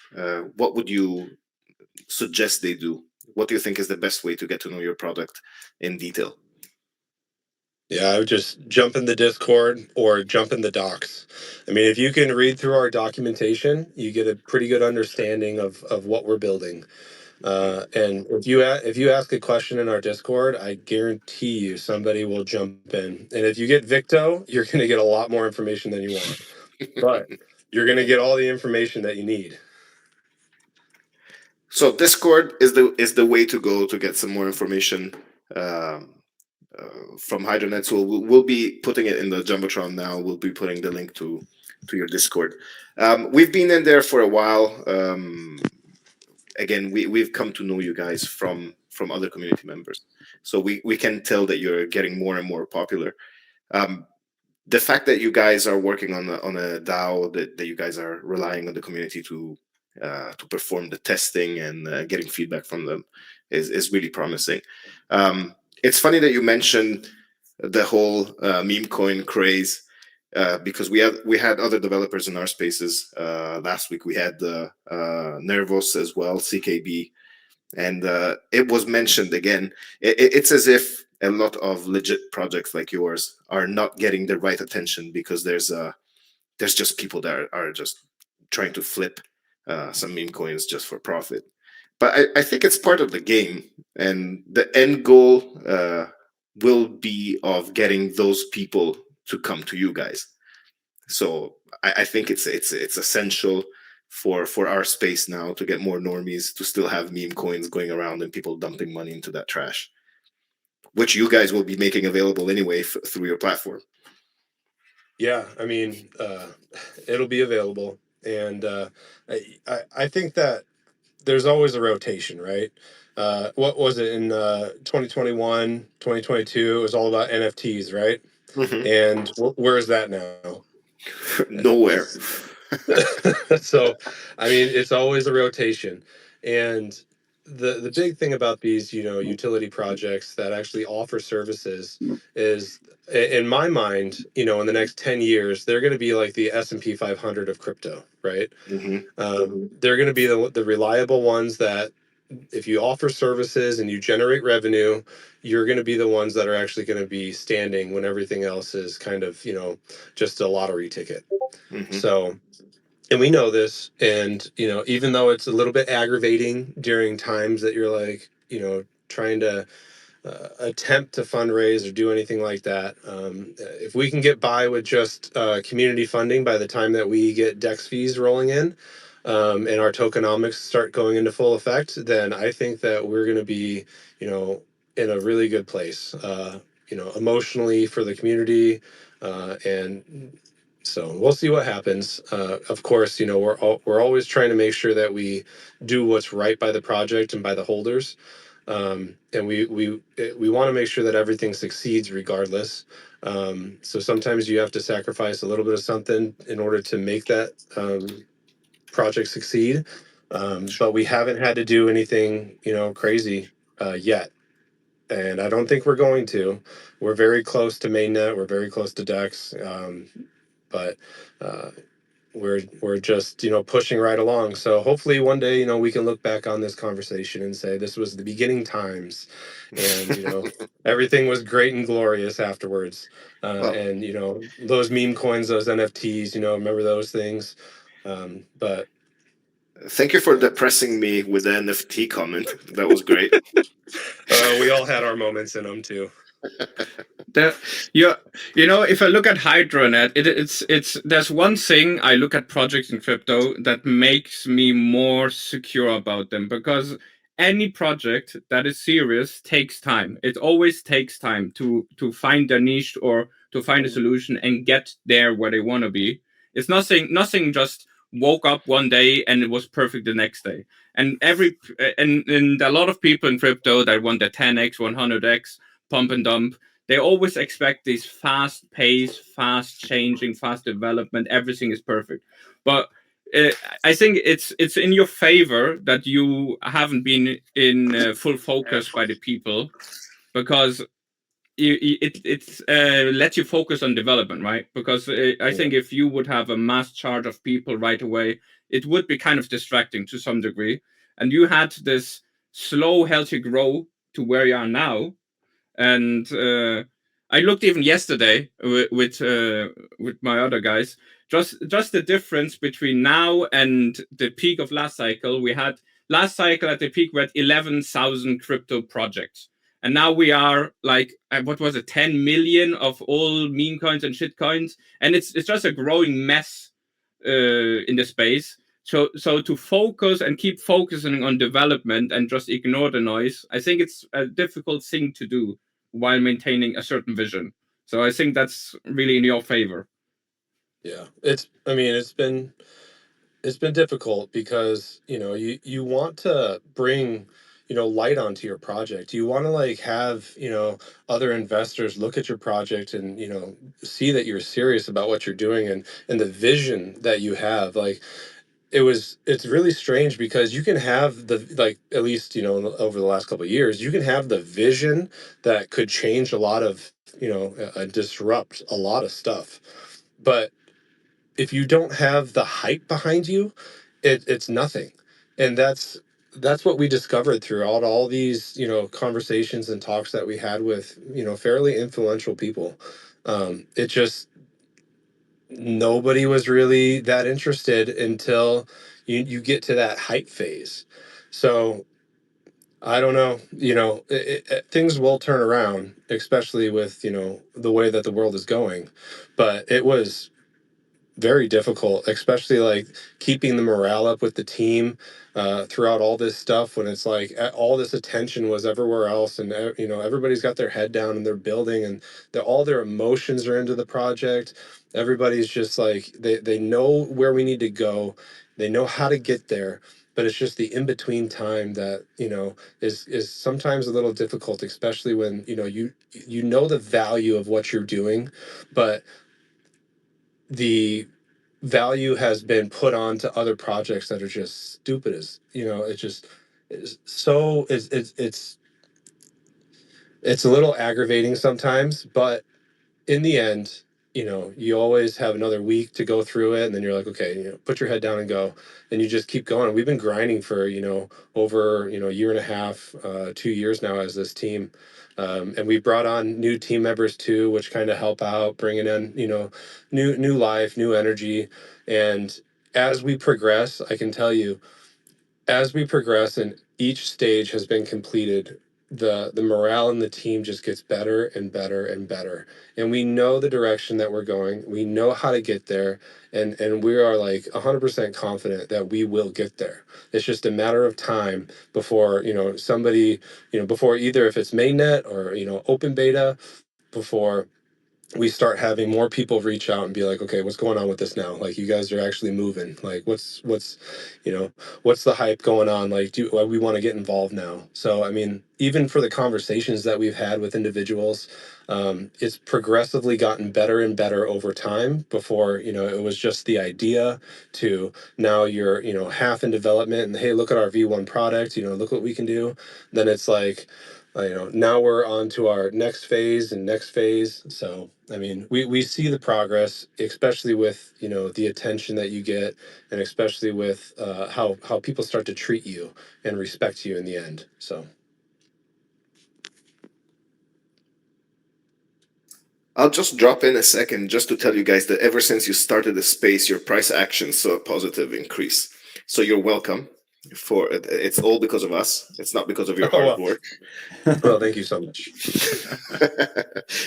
what would you suggest they do? What do you think is the best way to get to know your product in detail? yeah, I would just jump in the Discord or jump in the docs. I mean, if you can read through our documentation, you get a pretty good understanding of what we're building. And if you ask a question in our Discord, I guarantee you somebody will jump in. And if you get Victo, you're going to get a lot more information than you want. But you're going to get all the information that you need. So Discord is the way to go to get some more information from Hydranet. So we'll be putting it in the Jumbotron now. We'll be putting the link to your Discord. We've been in there for a while. Again, we've come to know you guys from other community members, so we can tell that you're getting more and more popular. The fact that you guys are working on a DAO, that you guys are relying on the community to perform the testing and getting feedback from them is really promising. It's funny that you mentioned the whole meme coin craze, because we had other developers in our spaces. Last week we had Nervos as well, CKB, and it was mentioned again. It's as if a lot of legit projects like yours are not getting the right attention because there's just people that are just trying to flip some meme coins just for profit. But I think it's part of the game, and the end goal will be of getting those people to come to you guys. So I think it's essential for our space now to get more normies to still have meme coins going around and people dumping money into that trash, which you guys will be making available anyway through your platform. Yeah, I mean, it'll be available, and I think that there's always a rotation, right? What was it in 2021, 2022? It was all about NFTs, right? And where is that now? Nowhere. So, I mean, it's always a rotation. And the big thing about these, utility projects that actually offer services is, in my mind, in the next 10 years, they're going to be like the S&P 500 of crypto, right? They're going to be the reliable ones that if you offer services and you generate revenue, you're going to be the ones that are actually going to be standing when everything else is kind of, just a lottery ticket. So, and we know this, and even though it's a little bit aggravating during times that you're like, trying to attempt to fundraise or do anything like that, if we can get by with just community funding by the time that we get DEX fees rolling in, and our tokenomics start going into full effect, then I think that we're going to be, in a really good place, emotionally for the community, and So we'll see what happens. Of course, we're always trying to make sure that we do what's right by the project and by the holders, and we want to make sure that everything succeeds regardless. So sometimes you have to sacrifice a little bit of something in order to make that project succeed. But we haven't had to do anything, crazy yet. And I don't think we're going to. We're very close to mainnet. We're very close to DEX. But we're just pushing right along. So hopefully one day we can look back on this conversation and say this was the beginning times, and everything was great and glorious afterwards. Well, And those meme coins, those NFTs, remember those things. But thank you for depressing me with the NFT comment. That was great. we all had our moments in them too. If I look at Hydranet, it's there's one thing I look at projects in crypto that makes me more secure about them, because any project that is serious takes time. It always takes time to find a niche or to find a solution and get there where they want to be. It's nothing just woke up one day and it was perfect the next day. And and a lot of people in crypto that want the 10x, 100x pump and dump, they always expect this fast pace, fast changing, fast development. Everything is perfect, but I think it's in your favor that you haven't been in full focus by the people, because it's lets you focus on development, right? Because I think if you would have a mass charge of people right away, it would be kind of distracting to some degree. And you had this slow, healthy growth to where you are now. And I looked even yesterday with my other guys, just the difference between now and the peak of last cycle. We had last cycle at the peak, we had 11,000 crypto projects, and now we are like, what was it, 10 million of all meme coins and shit coins, and it's just a growing mess in the space. So to focus and keep focusing on development and just ignore the noise, I think it's a difficult thing to do while maintaining a certain vision. So I think that's really in your favor. Yeah, it's been difficult because you want to bring light onto your project. You want to like have other investors look at your project and see that you're serious about what you're doing and the vision that you have. Like it's really strange because you can have the, like, at least over the last couple of years, you can have the vision that could change a lot of disrupt a lot of stuff, but if you don't have the hype behind you, it's nothing. And that's what we discovered throughout all these conversations and talks that we had with fairly influential people. It just, nobody was really that interested until you get to that hype phase. So I don't know, things will turn around, especially with the way that the world is going, but it was very difficult, especially like keeping the morale up with the team throughout all this stuff, when it's like all this attention was everywhere else, and everybody's got their head down and they're building, and all their emotions are into the project. Everybody's just like, they know where we need to go, they know how to get there, but it's just the in-between time that is sometimes a little difficult, especially when you know the value of what you're doing, but the value has been put on to other projects that are just stupid as it just is. So it's a little aggravating sometimes, but in the end, you always have another week to go through it, and then you're like, okay, put your head down and go, and you just keep going. We've been grinding for over a year and a half, 2 years now as this team, and we brought on new team members too, which kind of help out, bringing in new life, new energy. And as we progress, I can tell you, as we progress and each stage has been completed, the morale in the team just gets better and better and better, and we know the direction that we're going, we know how to get there, and we are like 100% confident that we will get there. It's just a matter of time before somebody, before, either if it's mainnet or open beta, before we start having more people reach out and be like, okay, what's going on with this now? Like, you guys are actually moving. Like, what's what's the hype going on? Like, we want to get involved now? So, I mean, even for the conversations that we've had with individuals, it's progressively gotten better and better over time. Before, it was just the idea, to now you're, half in development, and hey, look at our V1 product, look what we can do. Then it's like, now we're on to our next phase and next phase. So, I mean, we see the progress, especially with, the attention that you get, and especially with how people start to treat you and respect you in the end. So. I'll just drop in a second just to tell you guys that ever since you started the space, your price action saw a positive increase. So you're welcome. It's all because of us. It's not because of your hard work. Well, thank you so much.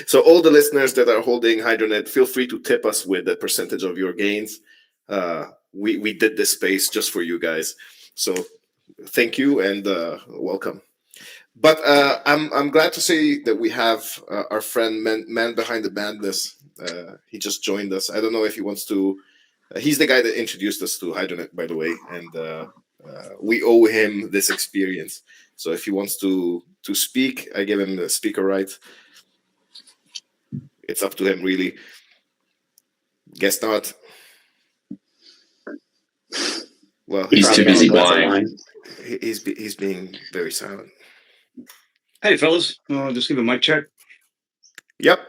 So all the listeners that are holding Hydranet, feel free to tip us with a percentage of your gains. We did this space just for you guys. So thank you and welcome. But I'm glad to say that we have our friend man behind the madness. He just joined us. I don't know if he wants to. He's the guy that introduced us to Hydranet, by the way, and we owe him this experience. So if he wants to speak, I give him the speaker right. It's up to him, really. Guess not. Well, He's too busy buying. He's being very silent. Hey, fellas. Just give a mic check. Yep.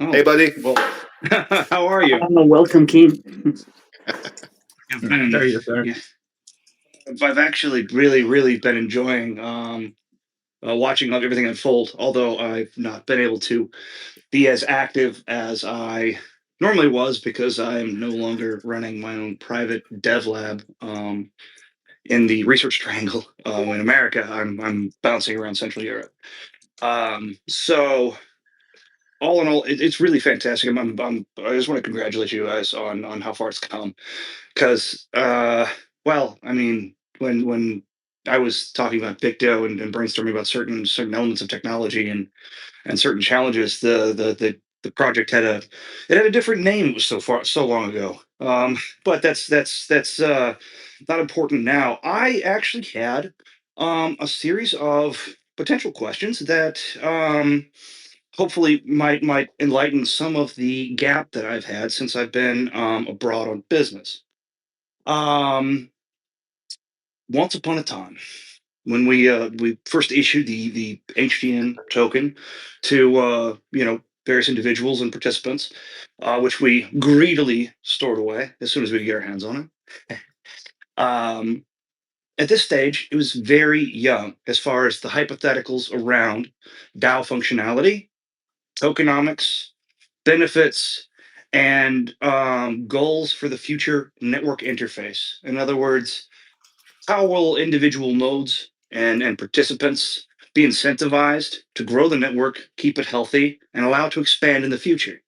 Oh, Hey, buddy. well, how are you? Welcome, Keen. There you go. Yeah. I've actually really been enjoying watching everything unfold, although I've not been able to be as active as I normally was because I'm no longer running my own private dev lab in the Research Triangle in America. I'm bouncing around Central Europe. So all in all, it's really fantastic. I just want to congratulate you guys on how far it's come. Because, well, I mean, when I was talking about Bicto and brainstorming about certain elements of technology and certain challenges, the project had a different name. It was so long ago. But that's not important now. I actually had a series of potential questions that hopefully might enlighten some of the gap that I've had since I've been abroad on business. Once upon a time, when we first issued the HDN token to various individuals and participants, which we greedily stored away as soon as we could get our hands on it. At this stage, it was very young as far as the hypotheticals around DAO functionality, tokenomics, benefits, and goals for the future network interface. In other words, how will individual nodes and participants be incentivized to grow the network, keep it healthy, and allow it to expand in the future?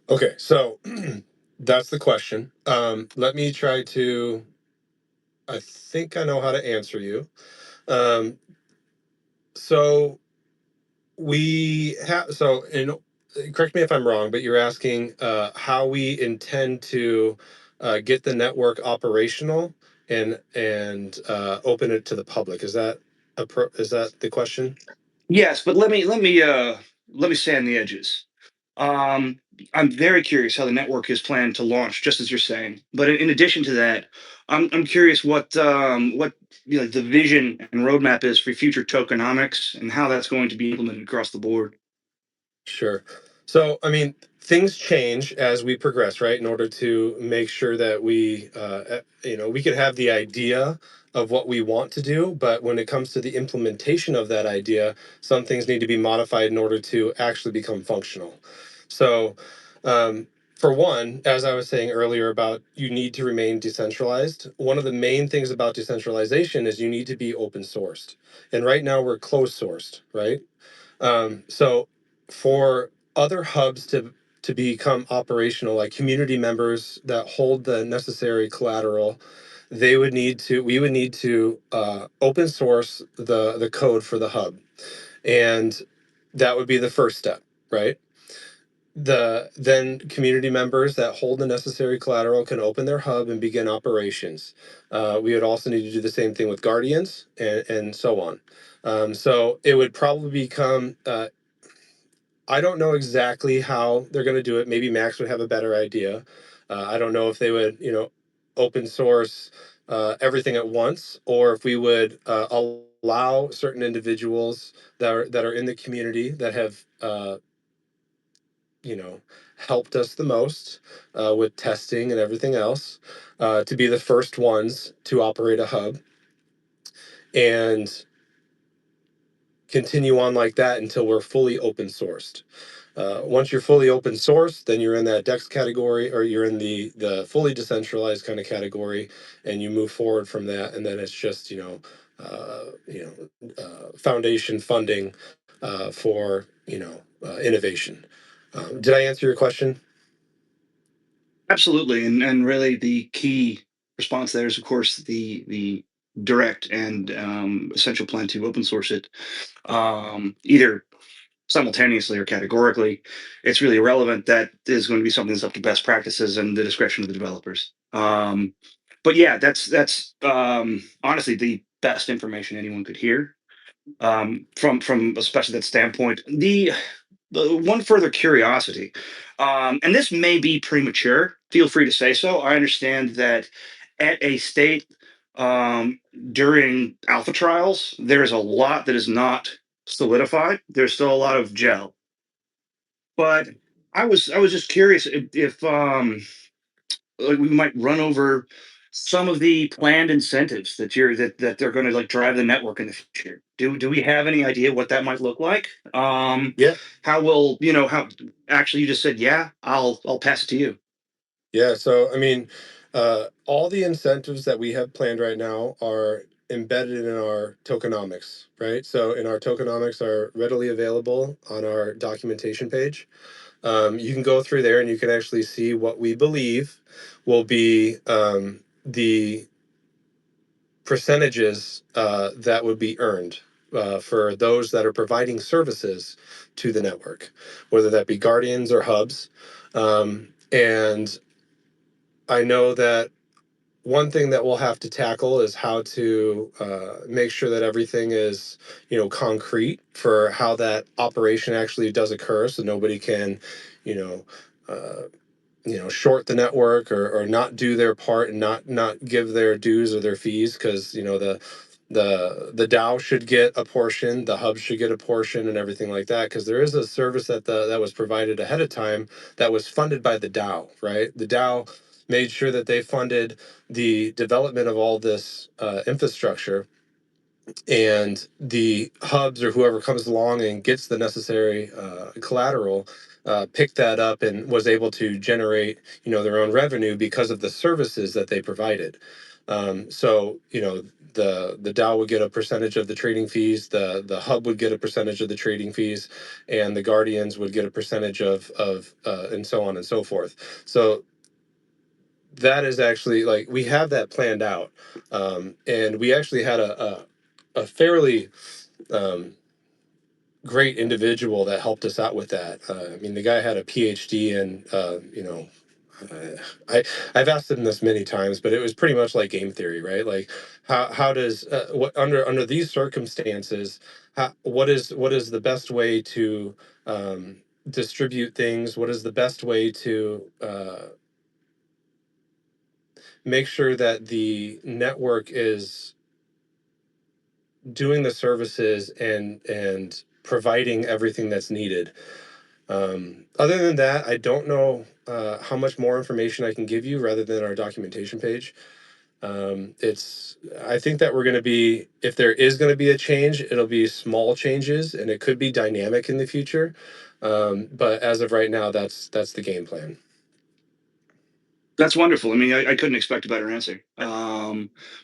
Okay, so that's the question. Let me try to. I think I know how to answer you. So we have. So, correct me if I'm wrong, but you're asking how we intend to get the network operational and open it to the public. Is that the question? Yes, but let me sand the edges. Um, I'm very curious how the network is planned to launch, just as you're saying. But in addition to that, I'm curious what the vision and roadmap is for future tokenomics and how that's going to be implemented across the board. Sure. So, I mean, things change as we progress, right? In order to make sure that we could have the idea of what we want to do, but when it comes to the implementation of that idea, some things need to be modified in order to actually become functional. So, for one, as I was saying earlier about you need to remain decentralized, one of the main things about decentralization is you need to be open sourced. And right now we're closed sourced, right? So for other hubs to become operational, like community members that hold the necessary collateral, we would need to open source the code for the hub, and that would be the first step, right? Then community members that hold the necessary collateral can open their hub and begin operations. We would also need to do the same thing with guardians and so on. So it would probably become. I don't know exactly how they're going to do it. Maybe Max would have a better idea. I don't know if they would, open source everything at once, or if we would allow certain individuals that are in the community that have helped us the most with testing and everything else, to be the first ones to operate a hub and continue on like that until we're fully open sourced. Once you're fully open source, then you're in that DEX category, or you're in the fully decentralized kind of category, and you move forward from that. And then it's just foundation funding for innovation. Did I answer your question? Absolutely, and really the key response there is, of course, the direct and essential plan to open source it, either simultaneously or categorically. It's really irrelevant. That is going to be something that's up to best practices and the discretion of the developers. But yeah, that's honestly the best information anyone could hear, from especially that standpoint. The one further curiosity, and this may be premature. Feel free to say so. I understand that at a state, during alpha trials, there's a lot that is not solidified. There's still a lot of gel. But I was just curious if like we might run over some of the planned incentives that they're going to like drive the network in the future. Do we have any idea what that might look like? Yeah. How will how actually you just said, yeah, I'll pass it to you. Yeah. So, I mean, all the incentives that we have planned right now are embedded in our tokenomics, right? So, in our tokenomics are readily available on our documentation page. You can go through there and you can actually see what we believe will be the percentages that would be earned for those that are providing services to the network, whether that be guardians or hubs. And I know that one thing that we'll have to tackle is how to make sure that everything is, concrete for how that operation actually does occur, so nobody can, you know, uh, short the network, or not do their part and not give their dues or their fees, because the DAO should get a portion, the hub should get a portion, and everything like that, because there is a service that was provided ahead of time that was funded by the DAO, right? The DAO made sure that they funded the development of all this infrastructure, and the hubs or whoever comes along and gets the necessary collateral picked that up and was able to generate their own revenue because of the services that they provided. So the DAO would get a percentage of the trading fees, the hub would get a percentage of the trading fees, and the guardians would get a percentage of and so on and so forth. So that is actually, like, we have that planned out, and we actually had a fairly great individual that helped us out with that. I mean, the guy had a PhD in, I've asked him this many times, but it was pretty much like game theory, right? Like, how does what under these circumstances, what is the best way to distribute things? What is the best way to make sure that the network is doing the services and providing everything that's needed? Other than that, I don't know how much more information I can give you rather than our documentation page. I think that we're going to be, if there is going to be a change, it'll be small changes, and it could be dynamic in the future. But as of right now, that's the game plan. That's wonderful. I mean, I couldn't expect a better answer.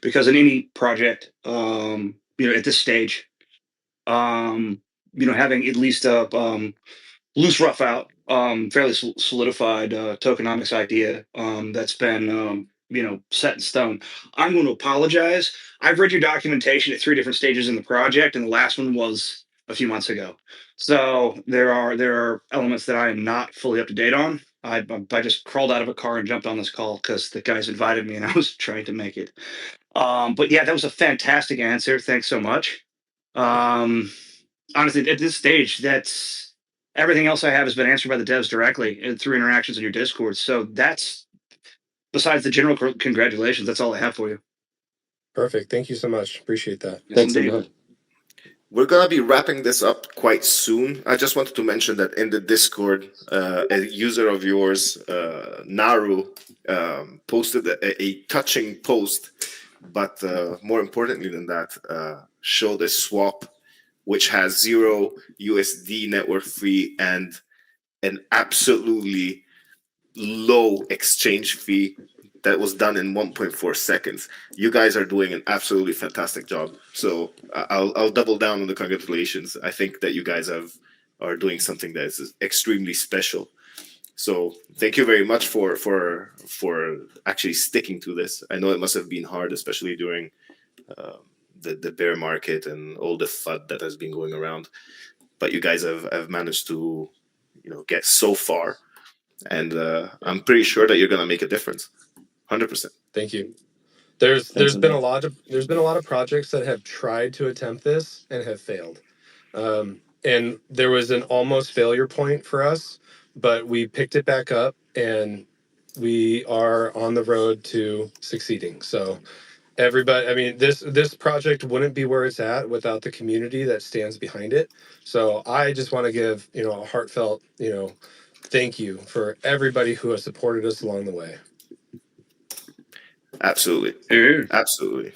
Because in any project, at this stage, having at least a loose rough out, fairly solidified tokenomics idea, that's been set in stone. I'm going to apologize. I've read your documentation at 3 different stages in the project, and the last one was a few months ago. So there are elements that I am not fully up to date on. I just crawled out of a car and jumped on this call because the guys invited me and I was trying to make it. But yeah, that was a fantastic answer. Thanks so much. Honestly, at this stage, that's everything else I have has been answered by the devs directly and through interactions in your Discord. So that's, besides the general congratulations, that's all I have for you. Perfect. Thank you so much. Appreciate that. Yes, Thanks a indeed. lot. We're gonna be wrapping this up quite soon. I just wanted to mention that in the Discord, a user of yours, Naru, posted a touching post, but more importantly than that, showed a swap which has 0 USD network fee and an absolutely low exchange fee that was done in 1.4 seconds. You guys are doing an absolutely fantastic job. So I'll double down on the congratulations. I think that you guys are doing something that is extremely special. So thank you very much for actually sticking to this. I know it must have been hard, especially during the bear market and all the FUD that has been going around. But you guys have managed to get so far, and I'm pretty sure that you're gonna make a difference. 100%. Thank you. There's been a lot of projects that have tried to attempt this and have failed. And there was an almost failure point for us, but we picked it back up and we are on the road to succeeding. So everybody, I mean, this project wouldn't be where it's at without the community that stands behind it. So I just want to give, a heartfelt, thank you for everybody who has supported us along the way. Absolutely. Sure. Absolutely.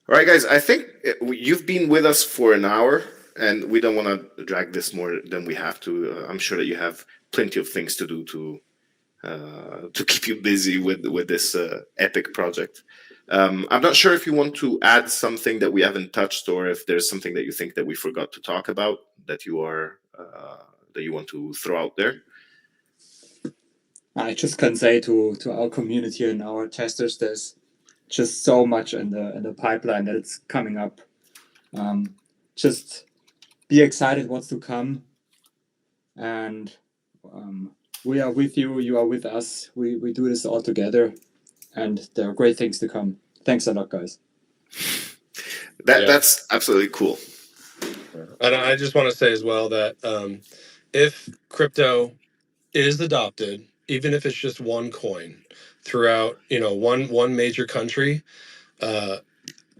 All right, guys, I think you've been with us for an hour, and we don't want to drag this more than we have to. I'm sure that you have plenty of things to do to keep you busy with this epic project. I'm not sure if you want to add something that we haven't touched, or if there's something that you think that we forgot to talk about that you want to throw out there. I just can say to our community and our testers, there's just so much in the pipeline that it's coming up. Just be excited what's to come, and we are with you. You are with us. We do this all together, and there are great things to come. Thanks a lot, guys. That's absolutely cool. And I just want to say as well that if crypto is adopted, even if it's just one coin throughout, one major country,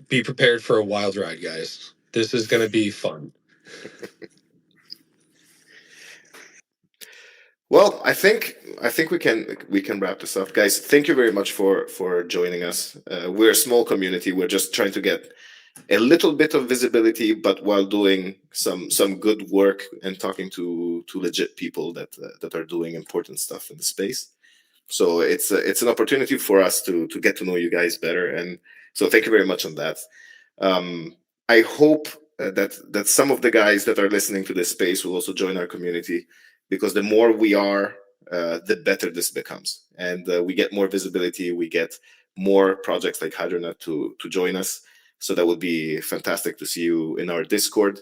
be prepared for a wild ride, guys. This is going to be fun. Well, I think we can wrap this up, guys. Thank you very much for joining us. We're a small community. We're just trying to get a little bit of visibility, but while doing some good work and talking to legit people that are doing important stuff in the space. So it's an opportunity for us to get to know you guys better, and so thank you very much on that. I hope that some of the guys that are listening to this space will also join our community, because the more we are, the better this becomes, and we get more visibility. We get more projects like Hydranet to join us. So that would be fantastic to see you in our Discord,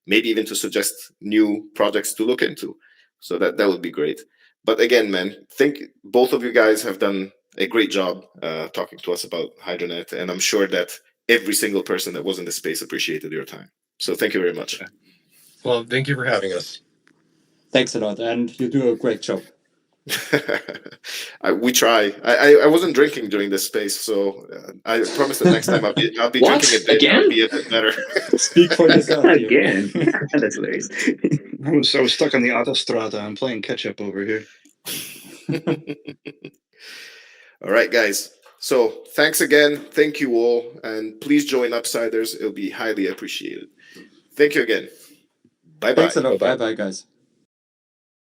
maybe even to suggest new projects to look into. So that would be great. But again, man, think both of you guys have done a great job talking to us about Hydranet, and I'm sure that every single person that was in the space appreciated your time. So thank you very much. Well, thank you for having us. Thanks a lot, and you do a great job. We try. I wasn't drinking during this space, so I promise that next time I'll be What? drinking a bit. Again? I'll be a bit better. Speak for yourself. Again. That's hilarious. I was stuck on the autostrada. I'm playing catch up over here. All right, guys. So thanks again. Thank you all. And please join Upsiders. It'll be highly appreciated. Thank you again. Bye-bye. Thanks a lot. Bye-bye, guys.